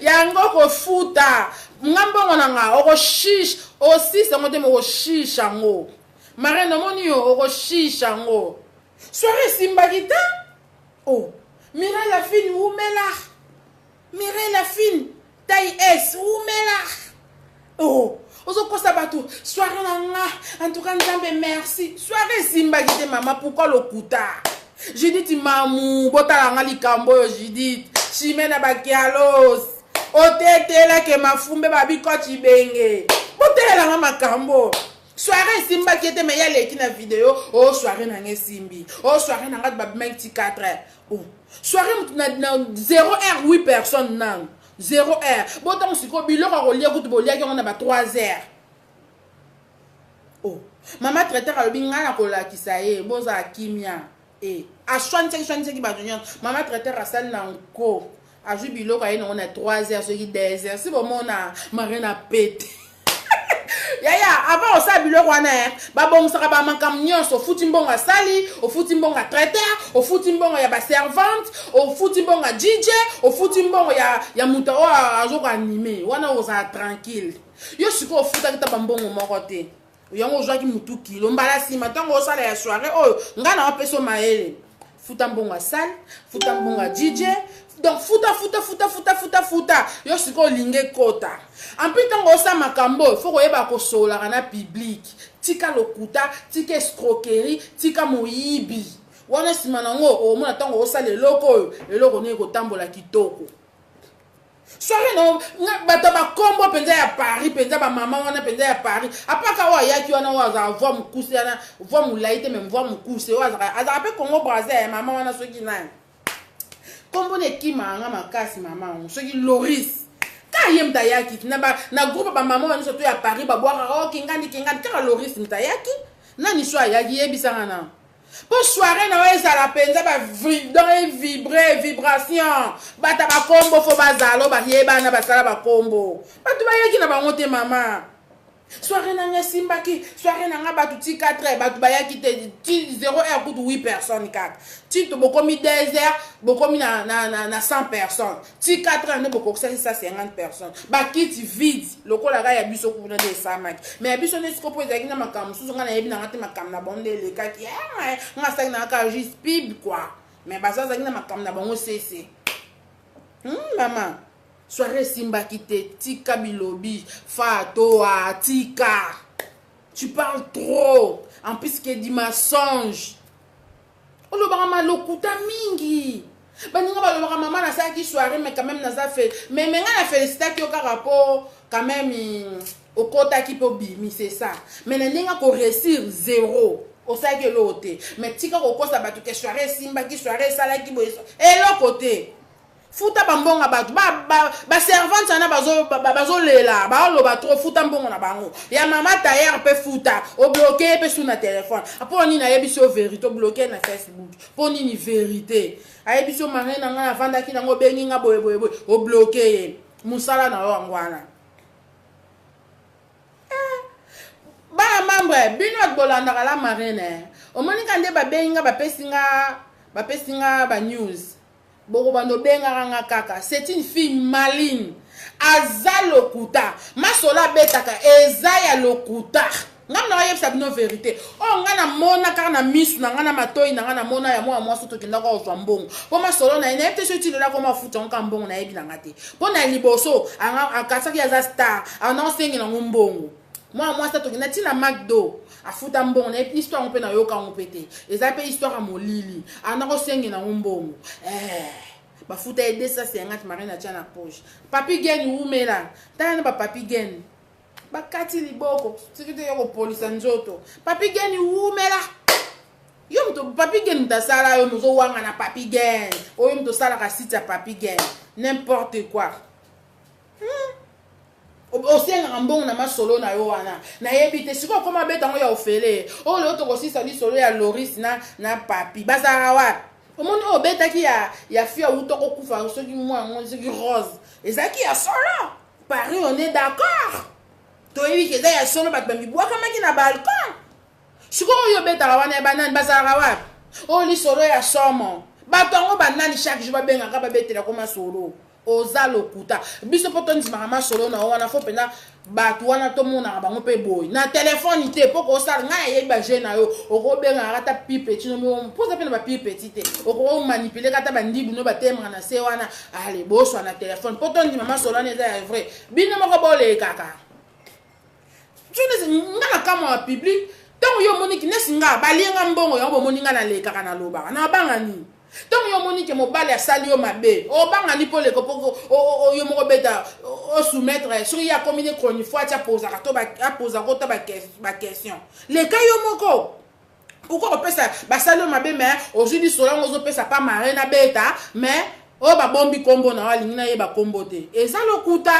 yango ko futa ngambongo na nga oko shish o si ça ngote mo shisha ngo mare no moni yo oko shisha ngo soirée simbagita oh Mireille la fine, où me là? Mireille la fine, taille S, où me là? Oh, ozo kosa batou, soirée nanga, en tout cas, Nzambe, merci. Soirée simba gite maman, pourquoi le kuta? Judith mamou, bota langa likambo, Judith, chimena bakialos, otete la ke mafumbe babi kochi benge, bota langa makambo. Soirée simba qui était meilleure les qui na vidéo, oh soirée nanga simbi, oh soirée nanga babi 4 oh. Soirée na 0h 8 personnes nan 0h bon tant siko biloko ko lia kutu bolia ki on a ba 3h oh mama traiteur alobi ngana ko la kisaye boza kimia a chante ki ba junior mama traiteur asal na nko a ju biloko ayi on a 3h so ki 2h si bon mona marina pete Yaya, avant on s'habille le roi ba bon sera ba mankam nyonso futi mbonga sali, o futi mbonga traiteur, o futi mbonga ya ba servante, o futi mbonga DJ, o futi mbonga ya muta o azo animé, wana oza tranquille. Yo siko futa kita bambongo moko te. Yango ozwa ki mutu kilo mbala sima tango osala ya soirée oyo ngana wa peso maele. Futa mbonga sali, futa mbonga DJ. Donc futa yo siko linge kota en plus tango osa makambo faut koyeba ko sola kana public tika lokuta tika escroquerie tika moyibi wana sima nango o mona tango osa le loko ne ko tambola kitoko soirée no bato ba kombo penza ya Paris penza ba mama wana penza ya Paris apaka wa yaki wana wa za voix mukuse yana voix mulaite même voix mukuse wa za azape Congo Brazza mama wana soki nani Kombo ne kima nga makasi mama on soki Loris ka yem tayaki na groupe ba mama wana surtout ya Paris ba boire kingandi ka Loris mtayaki nani swa yaki yebisanga na pour soirée na wesa la penza ba vibration bata ba kombo fo bazalo ba yeba na basala ba kombo batu ba yaki na bango te mama soirée nanga simbaki soirée nanga batu ti 4h batu bayaki te 0h kutu 8 personnes 4 ti to bokomi 2h bokomi na 100 personnes ti 4h ne boko ça 50 personnes bakiti vide lokola ga ya biso kuna de samaki mais biso ne siko po ezaki na makam susu nga na yebi na ngate makam na bonde le kaki nga sa na ka juste pib quoi mais basa za na makam na bongo cc maman soirée simba kite tika bilobi fatoa tika tu parles trop en plus que du mensonge. Olobaka malokuta mingi. Baninga balobaka maman na ça qui soirée mais quand même naza fait. Mais nga na félicita ki oka rapport quand même au kota qui peut bimi c'est ça. Mais ninga ko réussir zéro. Au ça que l'autre. Mais tika ko kosa batu ke soirée simba ki soirée sala ki boye. Et l'autre côté. Futa bambonga batu ba servante na bazo lela ba loba trop futa mbongo na bango ya mama tailleur pe futa o bloquer pe sur na téléphone apo ni na yebiso vérité o bloquer na Facebook po ni vérité ayebiso marena nga na vanda ki nango bengi nga boye o bloquer musala na wangwana ba mambre bino bolanda la marena o monika nde ba bengi nga ba pesinga ba news. C'est une fille maligne. Aza lokuta. Masola betaka. Ezaya lokuta. Ngam na yeb sabino vérité. Oh ngana mona karna miss na ngana matoi na ngana mona ya moi soto kinda ko zwambongo. Po masolo na ina ete soti la ko mafuta nka mbongo na yebi na ngate. Po na liboso anga akasa ki aza star. Ana sengi na ngombongo. Moi ça toki na tina McDo. Afuta mbongo na histoire on peut na yoka on pété. Eza pe histoire a molili. Ana ko sengi na ngombongo. Bafuta aider ça c'est ngati marina tia na poche. Papi gen umela. Tana ba papi gen. Bakati liboko. Sikite yoko police nzoto. Papi gen umela. Yo mto papi gen mtasala yo mzo wanga na papi gen. Oyo mto sala ka site ya papi gen. N'importe quoi. Osenga mbongo na masolo na yo wana na yebite siko koma beta ngo ya ofele o le to kosisa li solo ya Loris na papi bazara wa omoni o beta ki ya fia utoko kufa soki moi ngo soki rose ezaki ya solo Paris on est d'accord to yebi ke ya solo bat bambi bwa kama ki na balcon siko yo beta wana e banane bazara wa o li solo ya somo batongo banani chaque jour ba benga ka ba betela koma solo oza lokuta biso poto ndima ma solo na wana fo pena batu wana to mona bango pe boy na téléphone ite poko osala nga ye ba jeune na yo okobenga kata pipe tino mo poza pena ba pipe tite oko manipuler kata bandibu no batemra na se wana ale boso na téléphone poto ndima ma solo na eza vrai bino moko bole kaka tune nga na kama public donc yo moniki nesinga balinga mbongo yo bo moninga na le kaka na loba na banga ni. Donc yo moni ke mobali asali yo mabe o banga ni pole ko yo moko beta o soumettre sur ya combien chronique fois tu poser to ba poser ko ta ba question les cas yo moko pourquoi on peut ça ba sali yo mabe mais aujourd'hui solo ngozo pesa pas maré na beta mais o ba bombi kombo na wali na ye ba kombo te eza lokuta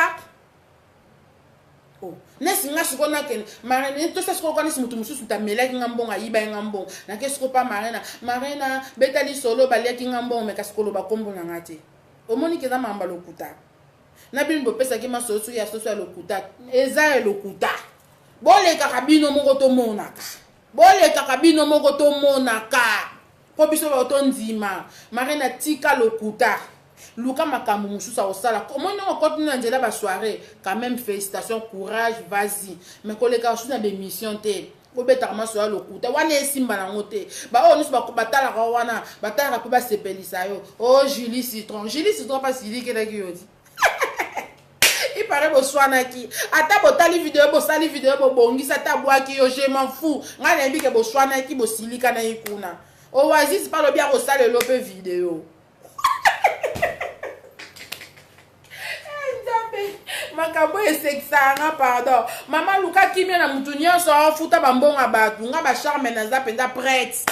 nesinga sikona ken marina to sa sikona si mutu mususu ta melaki ngambonga yiba ngambonga na ke siko pa marina betali solo baleki ngambonga me kasikolo ba kombo na ngate omoni keza mamba lokuta na bimbo pesa ki masoso ya soso ya lokuta eza lokuta boleka kabino moko to monaka boleka kabino moko to monaka po biso ba to nzima marina tika lokuta Luka makambu mususa osala comment on continue na njela ba soirée quand même félicitations courage vas-y mais koleka sous na be mission te ko beta ma soirée lokuta wana esimba na ngote ba o nisu ba batala ka wana batala ka ba sepelisa yo oh Julie Citron pas sili ke la kiodi il paraît bo swana ki ata botali vidéo bo sali vidéo bo bongisa ta boaki yo je m'en fous ngana mbi ke bo swana ki bo silika na ikuna Oasis pas le bien ko sale lope vidéo makambo esekisanga pardon mama luka kimia na mutu nyonso futa bambonga batu nga ba charme na za penda prête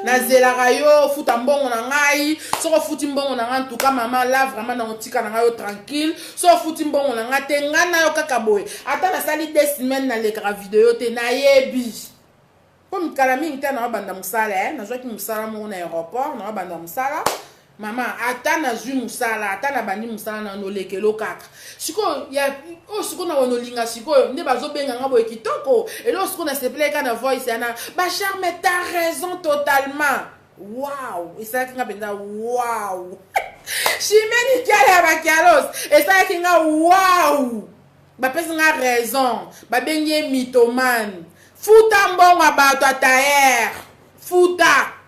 na zelaka yo futa mbongo na ngai soko futi mbongo na ngai tuka mama la vraiment na otika na ngai yo tranquille so futi mbongo na ngai te ngana yo kaka boye ata na sali 2 semaines na lekaka video te na yebi po mikala mingi te na banda musala na joki musala mo na aéroport na banda musala Mama, ata na zui musala, ata na bandi musala na nolekelo kaka. Siko, ya, o siko na wonolinga siko, ne bazo benga nga boye kitoko. Et là, siko na seple ka na voice yana, Bachar, mais t'as raison totalement. Wow! Et ça, kinga benda, wow! Chimeni kiala bakialos. Et ça, kinga, wow! Ba pesi nga raison. Ba benye mythomane. Futa mbonga bato ataer. Futa.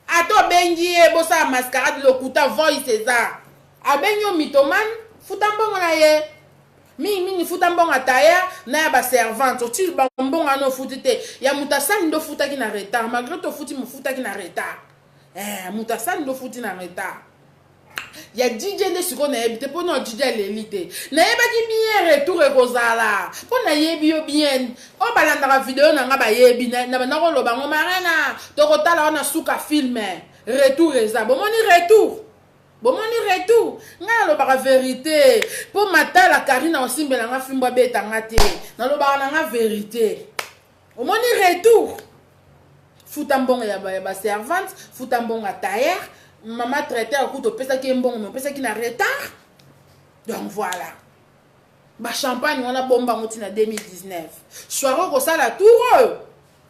Ato benji e bosa mascarade lokuta voice eza. Abenyo mythomane, futa mbongo na ye. mingi futa mbongo tailleur na ya ba servante oti ba mbongo no futite ya mutasali ndo futa ki na retard malgré to futi mufuta ki na retard mutasali ndo futi na retard ya DJ nde siko na yebi te po no DJ l'élite na yeba ki bien retour e kozala po na yebi yo bien o balanda ka vidéo na nga ba yebi na ko loba ngo marena to ko tala na suka film retour eza bomoni retour nga lo ba vérité po matala Karina osimbela nga fimba beta ngate na lo ba na nga vérité omoni retour futa mbongo ya ba servante futa mbongo tailleur maman traiteur ko to pesa ki mbongo me pesa ki na retard donc voilà ba champagne on a bomba ngoti na 2019 soiro ko sala tour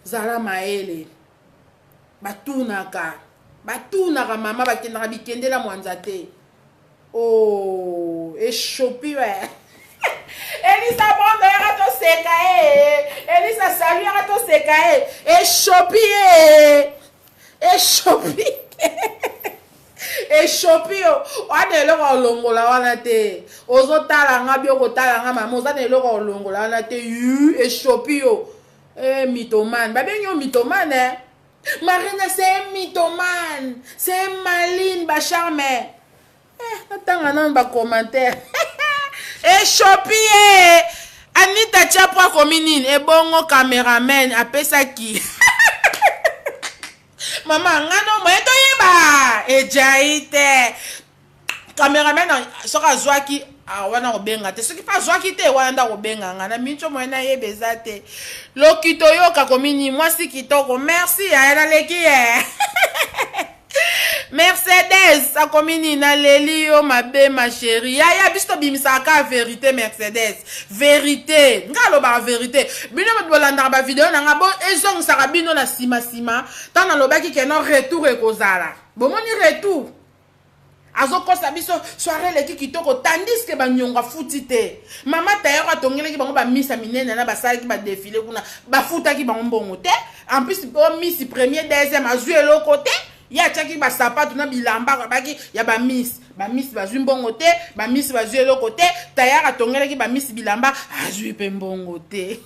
zala maele batunaka mama bakendaka bikendela mwanza te oh eshopi we Elisa bondo yaka to seka Elisa salu yaka to seka eshopi yo wana eloko olongola wana te ozotala nga bi okotala nga mama ozana eloko olongola wana te eshopi yo mythomane babengi yo mythomane Marina, c'est un mythomane, c'est un maline, ba charme. Attends, on va commentaire. Et Chopi, Anita Tchapwa Kominine, et bon caméraman, appelle ça qui? Maman, non, moi, et Jaïte. Caméraman, sera Zouaki. Ah, wana obenga te soki pas zwa kite wana obenga ngana mincho moyena yebeza te lokito yoka komini mwasi kitoko merci ya leki Mercedes a komini na leli yo mabe ma chérie ya bisto bimisaka vérité Mercedes vérité ngalo ba vérité bino bolanda ba vidéo na ngabo ezong saka bino na sima tana lobaki keno retour ekozala bomoni retour azokosa biso soirée leki kitoko tandis que banyonga futite mama tailleur atongele ki bango ba misa minene na basali ki ba défilé kuna ba futa ki bango mbongo te en plus po miss premier deuxième azui lo côté ya tchaki ba sapato na bilamba baki ya ba miss bazui mbongo te ba miss bazui lo côté tailleur atongele ki ba miss bilamba azui pe mbongo te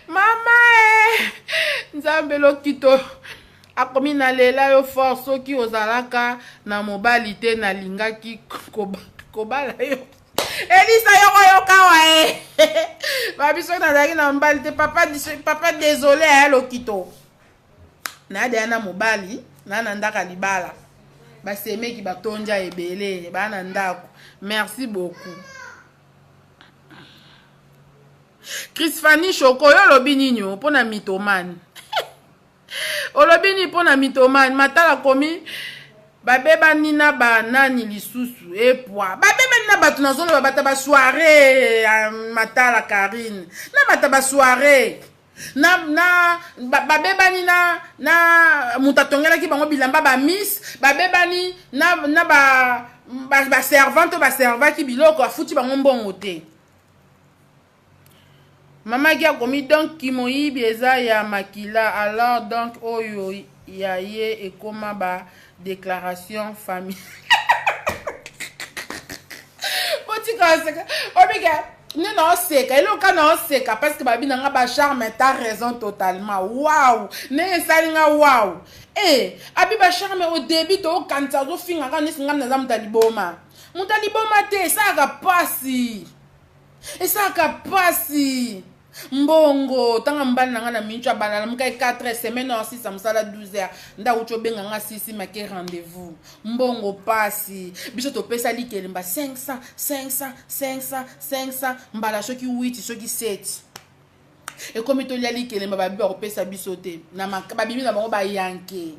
mama nzambe lo kito akomi na lela yo force soki ozalaka na mobali te na lingaki kobala yo Elisa yoko yokawa babiso nazalaki na mobali te papa désolé lokito na de na mobali na ndaka libala basemeki batonja ebele bana ndako merci beaucoup Chris Fanny Choko yo lobi ninyo pona mythomane olobini pona mythomane matala komi babeba nina banani lisusu epwa babeba nina batu nazolo babata ba soirée matala Karine na bata ba soirée na babeba nina na mutatongela ki bango bilamba ba miss babeba ni na ba servante ba serva ki biloko afuti bango mbongo te Maman qui a commis donc qui moyi bieza ya makila alors donc oyo ya ye et comment ba déclaration famille. Poti ka obiga non seka elo ka non seka parce que babi nanga ba charme ta raison totalement waouh ne salinga waouh abi ba charme au début to kanta zo finga ka nisinga na za mutaliboma te ça ka pasi et ça ka pasi mbongo tanga mbali nanga na mincho banana mukai 4 semaines ou 6 samsala 12h nda ucho benga nga 6 make rendez-vous mbongo pasi biso to pesa likelemba 500 mbala soki 8 soki 7 et comme to lia likelemba babi ba pesa biso te na babibi na bango ba yanke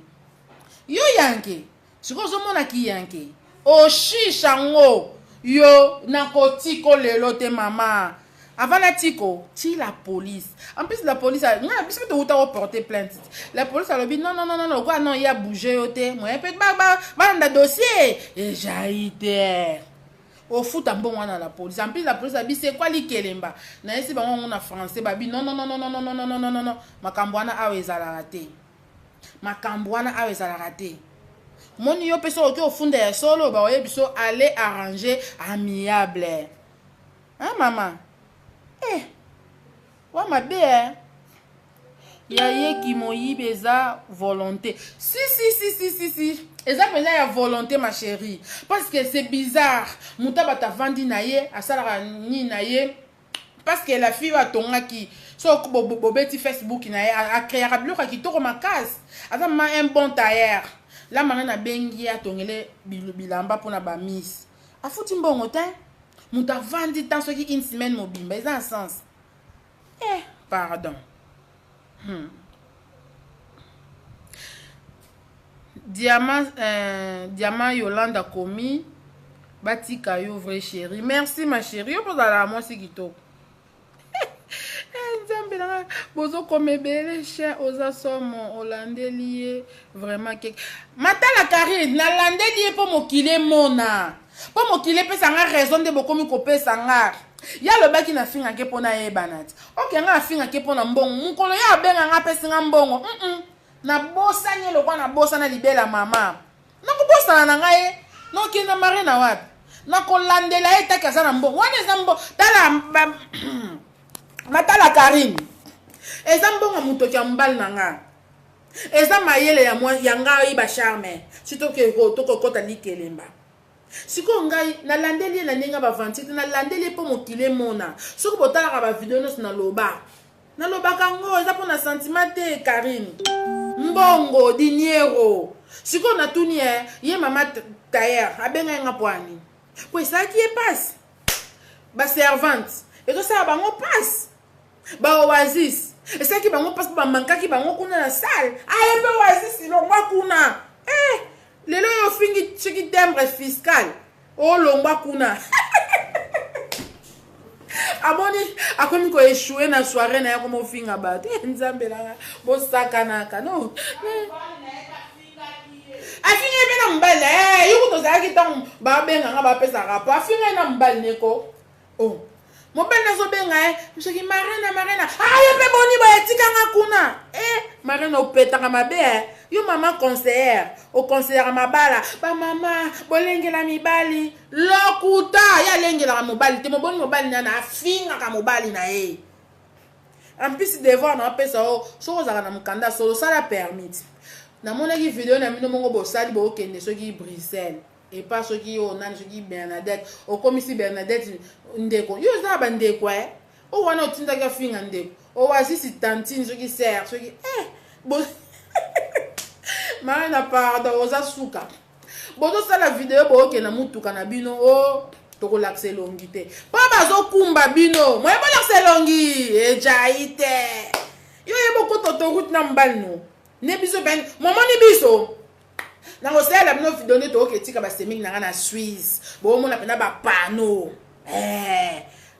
yo yanke sikozo mona ki yanke o shisha ngo yo na kotiko lelo te mama. Avant la tico, ti la police. En plus la police a porté plainte. La police a dit non, quoi non, il a bougé moi un peu de dossier et j'ai été au foot en bon dans la police. En plus la police a dit c'est quoi l'ikelemba. Na esi ba on a français ba bi non. Makambwana a ezala raté. Moni yo peso oke ofunda ya solo ba oye biso aller arranger amiable. Hein maman? Wa mabe Yaye qui moyi beza volonté. Si. Eza pena ya volonté ma chérie. Parce que c'est bizarre. Mouta bata vandi na ye, asala ni na ye. Parce que la fille va tonga qui so bobeti Facebook na ye a créer biloko ki toko makasi. Ata ma un bon tailleur. La marina bengi a tongele bilamba pona ba miss. Afuti mbongo te. Mouta vandi tant so ki une semaine mobimba, eza en sens. Pardon. Diamant Yolanda Komi Batika yo vrai chérie. Merci ma chérie. Yo poza la moi si kito. Nzambe na bozo comme belle cher oza somo Hollandais lié vraiment quelque. Matala Karine na Hollandais lié pour mokile mona. Pour mokile pe sanga raison de beaucoup mi kopé sanga. Ya le baki na finga ke pona e banat. OK nga finga ke pona mbongo. Mukolo ya benga nga pe singa mbongo. Na bosa nye lo kwa na bosa na libela mama. Na ko bosa na ngai. No ki na mare na wapi. Na ko landela eta ka sana mbongo. Wana zambo tala Matala Karine. Eza mbongo muto kya mbal na nga. Eza mayele ya mwa yanga iba charme. Sito ke to ko kota likelemba. Siko ngai na landeli na ninga ba vantite na landeli po mokile mona. Soko botala ka ba video nos na loba. Na loba kango eza po na sentiment te Karine. Mbongo dinero. Siko na tuni ye mama tailleur abenga nga pwani. Po ça qui est passe. Ba servante. Et tout ça bango passe. Ba oasis. Et ça qui bango passe ba manka ki bango kuna na salle. Ah be oasis longwa kuna. Lelo yo fingi chiki timbre fiscal. Oh longwa kuna. Aboni akomi ko échouer na soirée na yako mo finga ba. Nzambe la bo sakanaka no. Afinga bena mbale. Yuko to zaki tang ba benga nga ba pesa rapport. Afinga na mbale neko. Oh. Mo benga zo benga msoki marena. Ah yo pe boni ba etika nga kuna. Marena opeta nga mabe yo mama conseillère au conseillère mabala ba mama bolengela mibali lokuta ya lengela mobali te moboni mobali na afinga ka mobali na e en plus devoir na pesa o so ozaka na mukanda solo sala permit na mona ki video na mino mongo bosali bo kende soki Bruxelles et pas soki yo nani soki Bernadette o komisi Bernadette ndeko yo za ba ndeko o wana otinda ka finga ndeko o wasisi tantine soki sœur soki bo Marina pardon oza suka. Bozo sala video bo ke na mutuka na bino toko lakse longi te. Pa bazo kumba bino. Mo yebo lakse longi jaite. Yo yebo ko toto route na mbal no. Ne biso ben maman ni biso. Na ko sala bino video ne to ke tika ba seming na Suisse. Bo mo na pena ba pano.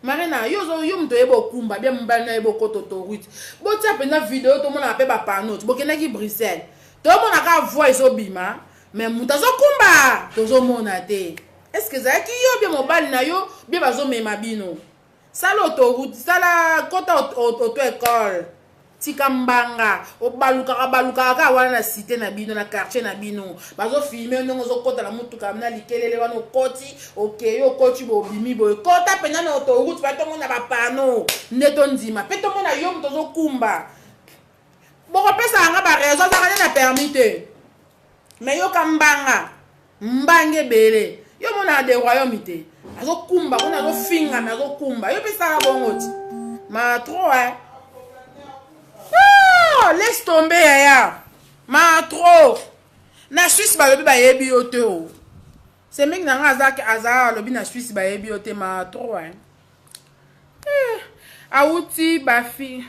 Marina yo mto yebo kumba bien mbal na yebo ko toto route. Bo tia pena video to mo na pe ba pano. Bo ke na ki Bruxelles. Tout le monde a voix et bima, mais mutazo kumba, tozo monate. Est-ce que ça qui yo bien mobile na yo, bien bazo memabino. Ça l'autoroute, ça la côté auto école. Tikambanga, baluka ka wana cité na bino na quartier na bino. Bazo filmer no zo kota la mutuka na likelele wana koti, OK, yo koti bo bimi bo. Kota pena na autoroute, pa to mona ba pano, neto ndima. Pe to mona yo mtozo kumba. Bon, ça a raison, ça a permis. Mais yo kambanga, mbange bele. Yo mona de royaume. Azo kumba, on a zo finga, mais azo kumba. Yo pesa la bongoti. Ma trop, Oh, laisse tomber, ya. Ma trop. Na Suisse, ba lobi ba yebi yote. C'est mec na ngazak azar, lobi na Suisse ba yebi yote, ma trop, Aouti, ba fi.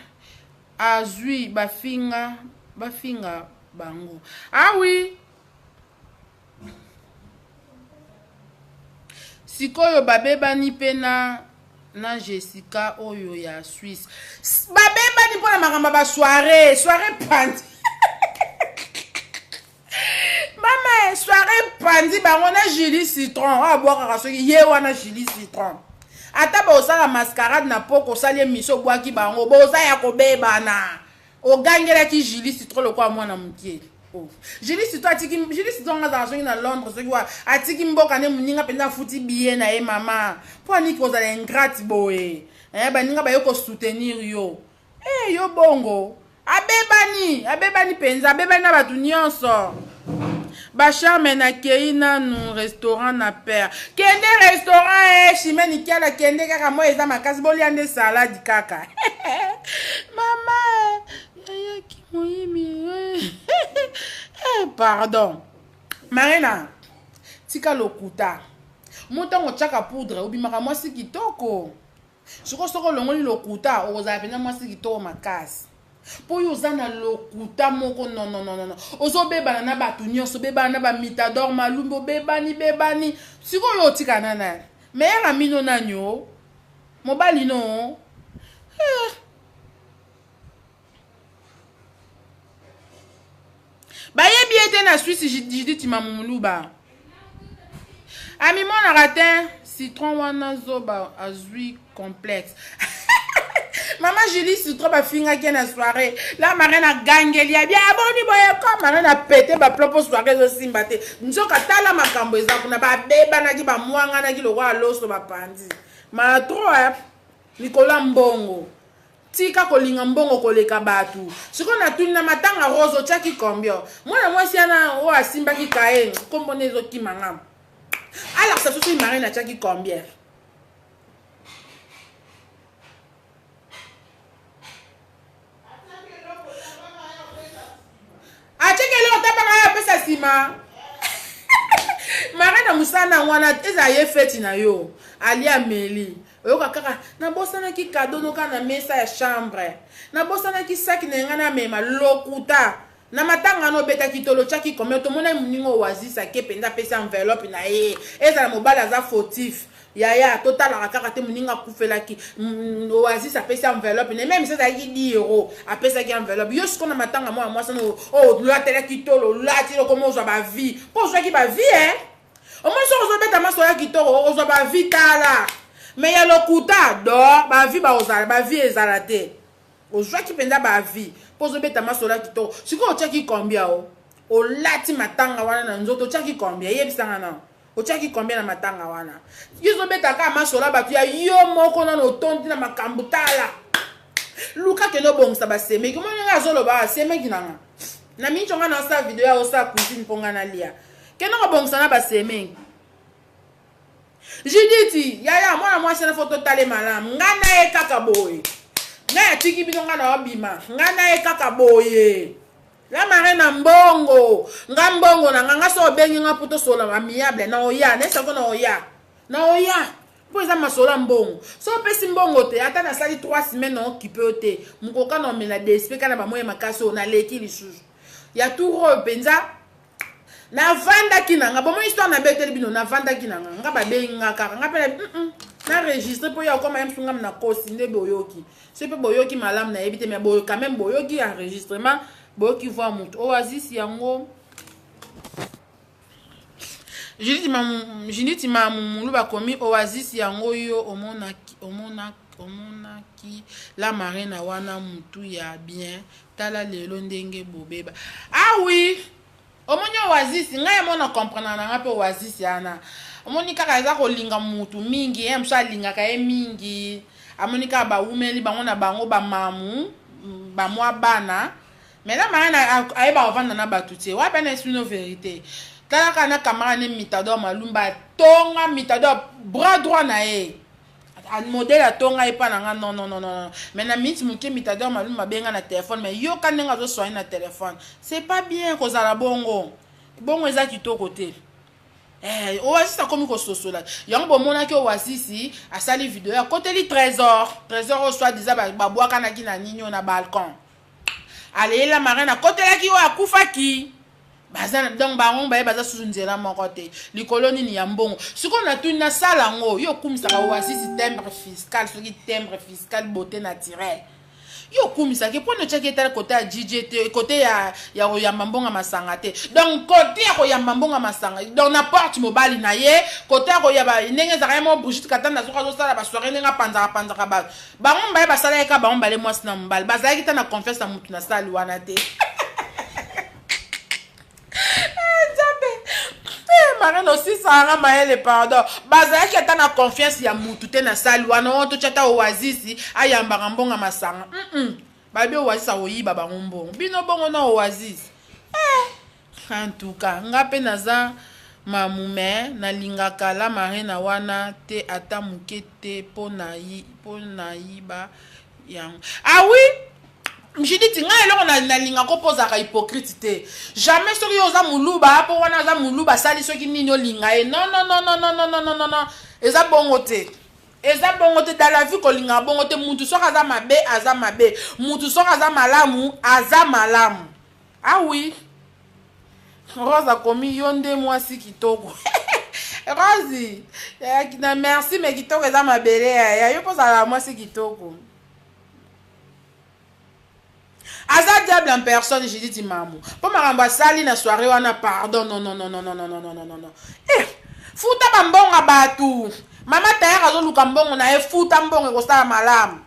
Azui bafinga bango. Ah oui. Sikoyo babeba ni pena na Jessica oyo ya Suisse. Babeba ni pona makamba ba soirée pandi. Mama soirée pandi bango na Julie Citron. Ah boka kasoki ye wana Julie Citron. Ata ba osala mascarade na poko osali émission bwaki bango boza ya kobeba na ogangela ki Julie Citron lokwa mwana mukie Oh. Julie si toi nga za zongi na Londres so kwa atiki mboka ne muninga penda futi billet na e mama. Po ni ko za ingrate boy. Ba ninga ba yoko soutenir yo. Yo bongo. Abebani penza, abebani na batu nyonso. Ba charme na keina no restaurant na père. Kende restaurant Chimene kiala kende kaka mo eza makasi boliande salade kaka. Mama, yaya ki moyimi. Pardon. Marina, tika lokuta. Motango chaka poudre ubimaka mwasi kitoko. Soko longoli lokuta oza pena mwasi kitoko makasi. Po yo zana lokuta moko non. Ozo beba na batu nyonso beba na ba mitador malumbo bebani. Siko yo tika nana. Meya mino nanyo. Mobali no. Baye biete na Suisse Judith Mamumuluba. Ami mon ratin citron wana zoba azui complexe. Maman Julie citron ba finga ki na soirée. La marraine a gangeli ya bien aboni boye comme marraine a pété ba propos soirée zo simbate. Nzoka tala makambo eza kuna ba beba na ki ba mwanga na ki lo wa loso ba pandi. Ma trop Nicolas Mbongo. Tika kolinga mbongo koleka batu. Siko na tuni na matanga rozo chaki kombio. Mwana mwasi ana o asimba ki kae. Kombone zo ki mangam. Alors ça se marine na chaki combien? Achekelo tabanga ya pesa sima. Marina musana wana eza ye feti na yo. Ali Ameli. Oyoka kaka na bosana ki cadeau no kana mesa ya chambre. Na bosana ki saki na ngana mema lokuta. Na matanga no beta kitolo chaki combien to mona muningo wazisa ke penda pesa enveloppe na ye. Eza na mobala za fautif. Yaya total akaka te muninga kufela ki wazisa pesa enveloppe ne même c'estaki 10 € a pesa ki enveloppe. Yo skona matanga moi ça no la tele kitolo la tilo comment zo ba vie. Po zo ki ba vie au moins so beta maso ya kitolo zo ba vie tala. Mais ya lokuta do ba vie ba ozala ba vie ezalate. Ozo ki penda ba vie. Pozo beta masola kito. Siko ochaki combien o lati matanga wana na nzoto ochaki combien yebisanga na. Ochaki combien na matanga wana. Yizo beta ka masola batu ya yo moko na otondi na makambutala. Luka ke no bongsa ba seme. Komo nga zolo ba seme kinanga. Na mincho nga na sa video ya osa cuisine ponga na lia. Ke no bongsa na ba seme. Judith, yaya mwana mwasi na photo tale malamu. Ngana e kaka boy. Nga tiki bidonga na wabima. Nga na e kaka boye. La marina mbongo. Nga mbongo na nga so bengi nga puto sola amiable na oya. Nesa ko na oya. Na oya. Po eza masola mbongo. So pesi mbongo te. Ata na sali 3 semaines na okipe ote. Mukoka na omela DSP kana ba moye makaso na leki lisusu. Ya turo penza. Na vanda kinanga. Bomo histoire na beteli bino na vanda kinanga. Nga ba benga kaka. Nga pele na registre pour yo comme même sunga na kosi nde boyoki c'est pas boyoki malam na ebite mais boyo quand même boyoki enregistrement boyoki voir mutu oasis yango Judith Mamumulu ba komi oasis yango yo omonaki la marina wana mutu ya bien tala lelo ndenge bobeba oui omonyo oasis ngai mona comprendre na ngape oasis yana Amonika kaza ko linga mutu mingi msa linga ka mingi amonika ba umeli bango na bango ba mamu ba mwa bana mais la marina ayeba ovanda na batutie wa bana esino vérité tala kana kamara ne mitado malumba tonga mitado bras droit na e modèle a tonga e pa na non mais na miti muke mitado malumba benga na téléphone mais yo kanenga zo soigner na téléphone c'est pas bien ko za la bongo eza kitoko te Oasis a komi ko sosola. Yango bomona ki Oasis a sali vidéo ya côté li trésor au soit disait ba boa kana ki na ninyo na balcon. Allez la marina côté la ki wa kufa ki. Bazana donc baron ba baza sunzela moko te. Li koloni ni ya mbongo. Siko na tuni na sala ngo yo kumisa ka Oasis timbre fiscal, soki timbre fiscal beauté naturelle. Yo kumisa ke pono cheke tala côté ya DJT côté ya mambonga masanga te donc côté ya mambonga masanga donc n'importe mobile na ye côté ya ba ndenge za mo Brigitte katana zo zo sala ba soirée ndenge panza ka ba ngomba ba sala ka ba ngomba le mwasi na mbali bazaki ta na confiance na mutu na sali wana te marraine aussi ça maele pardon bazaki ata na confiance ya mutu te na sali wana oto chata oasisi ayamba mbonga masanga babi oasisi oyiba bango mbongo bino bongo na oasisi en tout cas ngape naza mamume nalingaka la marraine wana te ata muke te po na yiba yango ah oui je dis nga eloko nalinga kopozaka hypocrite te jamais soki yo oza muluba po wana aza muluba asali soki nini olinga ye non eza bongo te dans la vie kolinga bongo te mutu soki aza mabe mutu soki aza malamu ah oui Rose akomi yo nde mwasi kitoko Rose na merci mais kitoko eza mabele ya yo pozala mwasi kitoko Aza diable en personne, j'ai dit maman. Pour ma sali na soirée wana pardon non. Futa bambonga batu. Mama tayara azo luka mbongo na e futa mbongo ko sala malamu.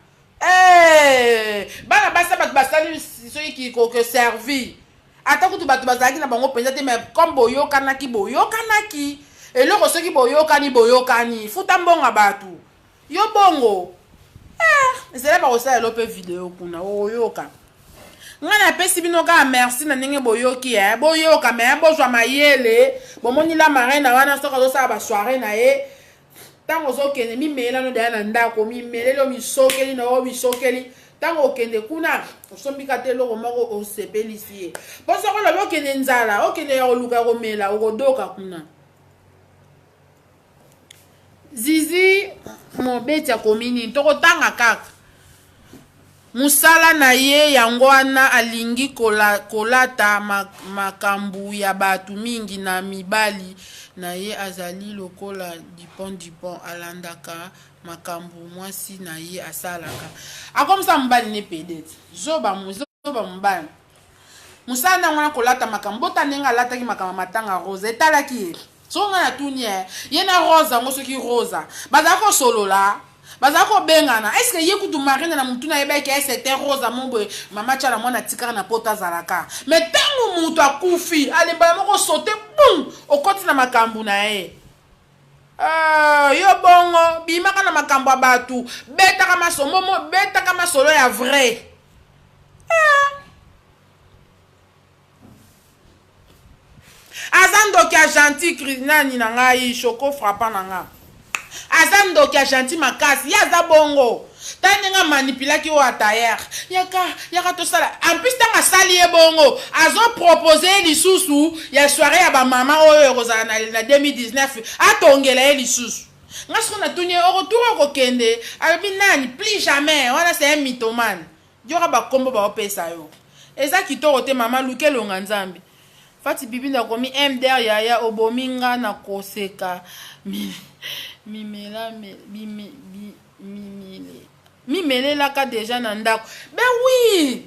Bana basa batu basali soki ki ko servi. Ata kutu batu bazaki na bango penza te mais comme boyokanaki. Eloko soki boyokani. Futa mbonga batu. Yo bongo. C'est là ba osala lope vidéo kuna oyoka. Ngana pesi bino ka merci na ndenge boyoki boyoka me bozwa mayele bomoni la marraine wana soka zo sa ba soirée na ye tango zo kende mi mela no na ndako mi melelo mi sokeli na o mi sokeli tango kende kuna osombi ka te loko moko o sepelisi bo soko lo kende nzala o kende ya oluka ko mela o doka kuna Zizi mo beti komini toko tanga kaka Musala na ye yango wana alingi kolata makambu ya batu mingi na mibali na ye azali lokola dipon alandaka makambu mwasi na ye asalaka akomsa mbali ne pedete zoba mbali musala na wana kolata makambu bota nenga alataki makambu matanga rosa etalaki ye songa na tunie ye na rosa ngo soki rosa bazako solola Bazako bengana est-ce que yekutu marine na mutuna yebeke c'était rosa mombo mama chala mwana tikara na pota zalaka mais tango mutu akufi ale ba moko sauter boum okoti na makambu na ye yo bongo bimaka na makambu abatu betaka masolo ya vrai azando ki a gentil crinani na ngai choco frappant na nga Azando ki a gentil makasi yaza bongo tanenga manipulaki o atayer yaka to sala en plus tanga sali e bongo azo proposer lisusu ya soirée ya ba mama oyo kozala na 2019 atongela e lisusu ngaso na tunye o retour ko kende albi nani plus jamais wana c'est un mythomane diora ba kombo ba opesa yo eza kitoko te mama lukelo nganzambe fati bibi na komi MDR yaya obominga na koseka mimelelaka déjà na ndako ben oui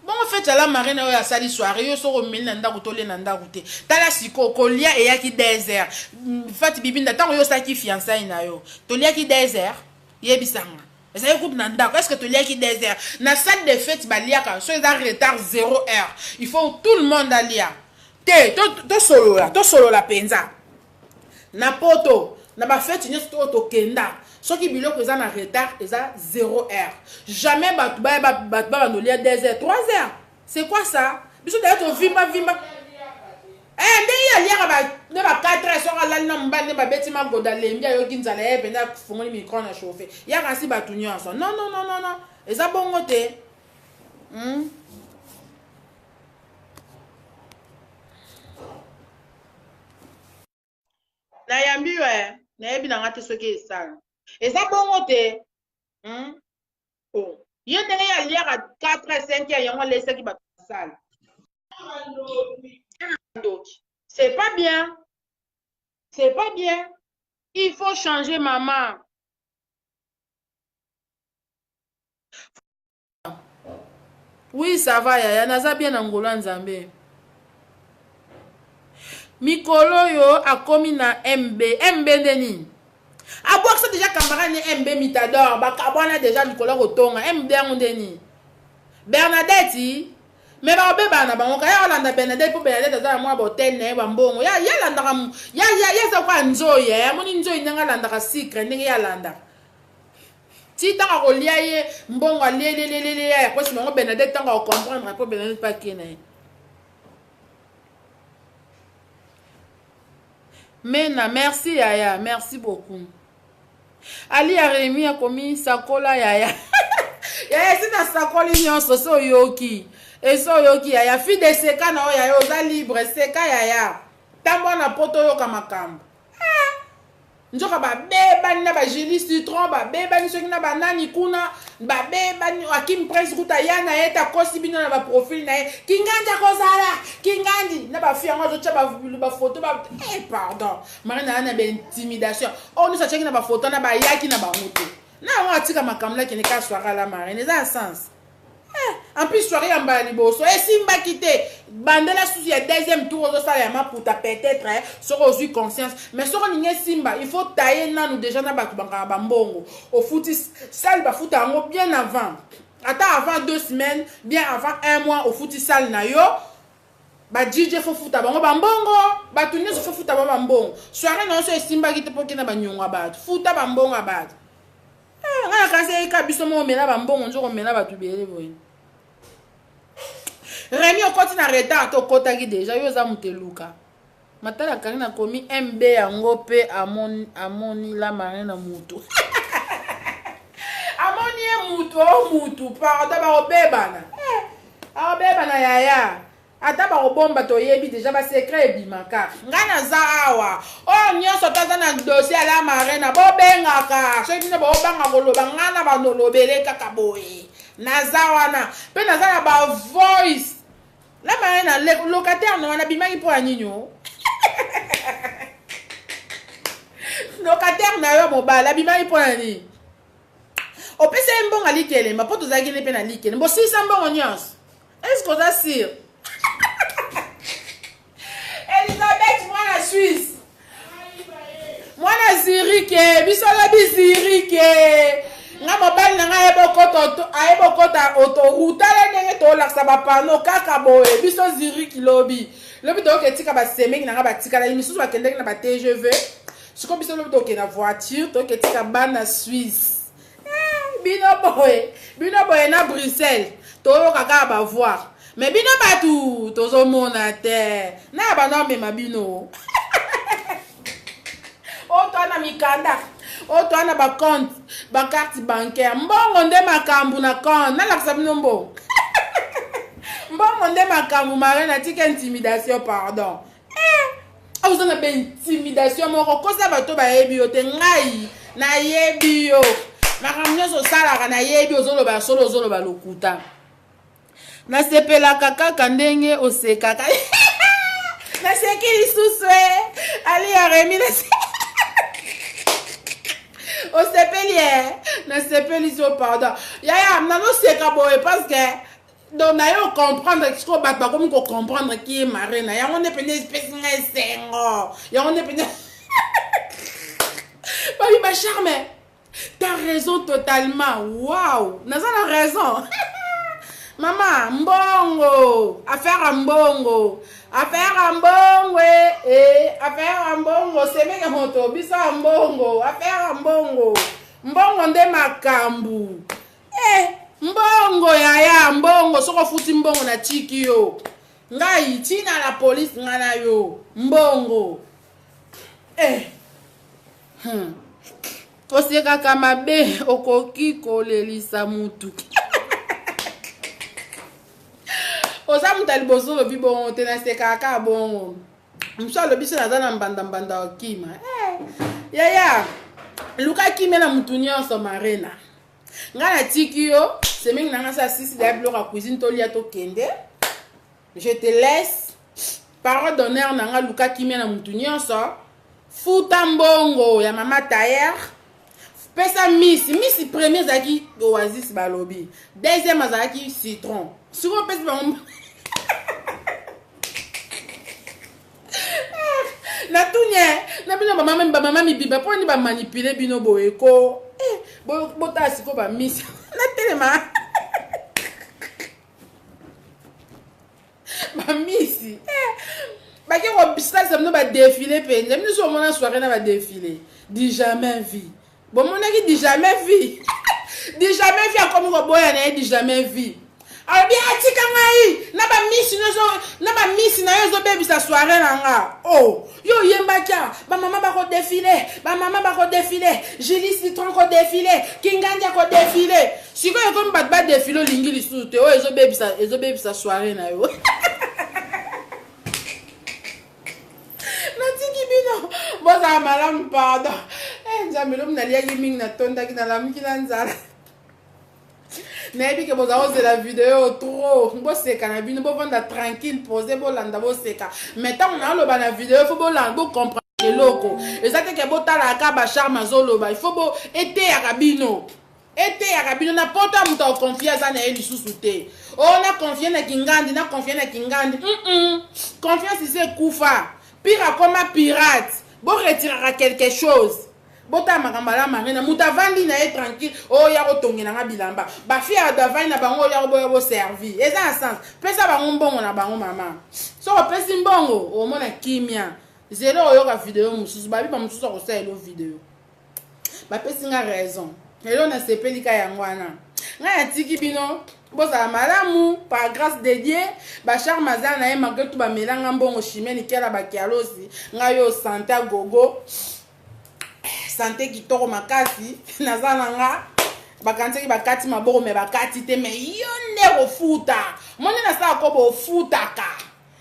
bon en fait la marraine oyo asali soirée yo soko meli na ndako tole na ndako te tala siko kolia eyaki désert fati bibi na tango yo saki fiançailles na yo toliaki désert yebisanga ezali kutu na ndako est-ce que toliaki désert na salle de fête baliaka so eza retard 0 heure il faut tout le monde alia te to solola penza na poto na ba fête nyonso to kenda soki biloko eza na retard eza 0 heure jamais batu ba nolia 2 heures 3 heures c'est quoi ça biso d'ailleurs to vimba ndenge aliaka ba 4 heures soka lali na mbali ne ba beti magoda lembi ayo kinzala ye penda fungoli micro na chauffer yaka si batu nyonso non eza bongo te na yambi na yebi na ngate soki esala eza bongo te ye ndenge ya liaka 4 5 yango lesaki bato basala c'est pas bien il faut changer maman oui ça va yaya naza bien na ngolo ya nzambe mikolo yo akomi na MB ndeni abwakisa déjà camarade ni MB mitador bakabwana déjà mikolo kotonga MB ndeni Bernadette Mais ba beba na bango kaya olanda Bernadette pour Bernadette za moi botel ne ba mbongo ya landa ya za kwa nzoye ya moni nzoye nanga landa ka secret ndenge ya landa ti tanga ko lia ye mbongo lelelelele ya kwa simongo Bernadette tanga ko comprendre pour Bernadette pas kene Mena merci Yaya merci beaucoup Ali Aremi a commis sakola Yaya Yaya sina sakoli nyonso so yoki eso yoki Yaya fi de seka na Yaya oza libre seka Yaya tambo na poto yoka makambo njoka ba beba na ba jeli citron ba beba ni soki na banani kuna ba beba ni Akim Prince kuta yana eta kosi bino na ba profil na kinganja kozala kingandi na ba fi yango zo ba photo ba pardon marina na ba intimidation on nous a checké na ba photo na ba yaki na ba moto na on atika makamla ki ne ka soara la marine ça a sens en plus soirée en bas liboso et simba quitté bandela sous ya deuxième tour au salama pour ta peut-être sur aux conscience mais sur on simba il faut tailler na nous déjà na ba mbongo au foot salle ba foot en bien avant avant 2 semaines bien avant 1 mois au foot salle na yo ba DJ faut foot ba mbongo ba tourner so foot ba mbongo soirée non so simba quitté pour que na ba nyonga ba foot ba mbongo ba nga kasi ka biso mo mena ba mbongo nzo ko mena ba tubele boy Rémi okoti na retard to kotaki déjà yo za muteluka matala kali na komi MB yango pe amoni la marine na mutu amoni mutu pardon ba obebana obebana Yaya ata ba bomba to yebi déjà ba secret bimaka ngana za awa o nyoso tata na dossier la marine bo bengaka so bino bo banga koloba ngana ba nolobele kaka boye nazawana pe nazana ba voice la marine locataire no wana bimaki po anyinyo locataire na yo mobala bimaki po ani opesa mbonga likele ma poto zagile pe na likele mbo sisa mbongo nyos est-ce que ça sir Elisabeth mwana Suisse mwana Zirike bisola bizirike nga mobali na nga ayebokota autoroute ala ndenge tolakisa bapano kaka boye biso Zirike lobi toketika basemeki na nga batikala misusu bakendeki na ba TGV siko biso lobi toke na voiture toketika bana Suisse bino boye na Bruxelles toyoka kaka bavoir mais bino batu tozomona te na bana mema bino oto ana mikanda oto ana ba compte ba carte bancaire mbongo nde makambu na compte na lakisa bino mbongo nde makambu mare na tika intimidation pardon ozo na be intimidation moko kosa bato ba yebi yo te ngai na yebi yo makambu nyonso salaka na yebi ozoloba solo ozoloba lokuta nasepelaka kaka ndenge osekaka naseki lisusu ali Aremi osepeli nasepeli so pardon Yaya nanoseka boye parce que donc na yo comprendre ce ko bat ba comme ko comprendre qui est marina yango ne pene espèce nga esengo yango ne pene babi ba charme t'as raison totalement waouh naza la raison Maman, mbongo, affaire à mbongo, affaire à mbongo, c'est mega moto, bisa mbongo, affaire à mbongo, mbongo nde makambu, mbongo Yaya, mbongo, soko futi mbongo na chiki yo, ngai, tina la police ngana yo, mbongo, oseka kamabe, okoki kolelisa mutu. Oza mutali bozo lobi bon tena sekaka bon mso lobi se naza na mbanda okima Yaya luka kime na mutu nyonso marena nga na tiki yo semeng na nga sa sisi da bloc à cuisine to lia to kende je te laisse parole d'honneur na nga luka kime na mutu nyonso futa mbongo ya mama tailleur pesa miss premier zaki oasis balobi deuxième azaki citron souvent pesa ba na tunya na bino mama mi biba pour ni ba manipuler bino boeko bota siko ba miss na telema bamisi bake kobisalisa bino badefile mpenza bino so omona soirée na badefile di jamais vie bomonaki di jamais vie di jamais vie akomi koboya na ye di jamais vie alobi atika ngai na bamisi na yo ezobebisa soirée na nga o yo oyembaki bamama bakodefile Julie Citron kodefile Kingandi akodefile sikoyo ekomi bato badefile olingi lisusu te oyo ezobebisa soirée na yo natiki bino bozala malamu pardon nzambe lomu naliaki mingi natondaki nalamiki na nzala nayebi ke bozala kozela video trop boseka na bino bovanda tranquille pose bolanda boseka mais ntango naoloba na video fo bolanda bocomprendre eloko eza teke botalaka bacharme azoloba ifo eteyaka bino na poto ya moto akonfie aza na ye lisusu te o na confie na Kingandi confiance isi ekufa pire akoma pirate boretiraka quelque chose bota makambo ala marina moto avandi na ye tranquille oya kotongela nga bilamba bafi ya davai na bango oya koboya boservi eza na sens pesa bango mbongo na bango mama so opesi mbongo omona kimia zelo oyoka video mosusu babiba mosusu akosalela video bapesi nga raison lelo nasepelika yango wana ngai atiki bino bozala malamu par grâce de Dieu bacharme aza na ye malgré tout bamelanga mbongo chimene kela bakialosi ngai yo sante agogo sante kitoko makasi naza na nga bakanisaki bakati maboko me bakati te me yo nde kofuta moni nasala kobo ofutaka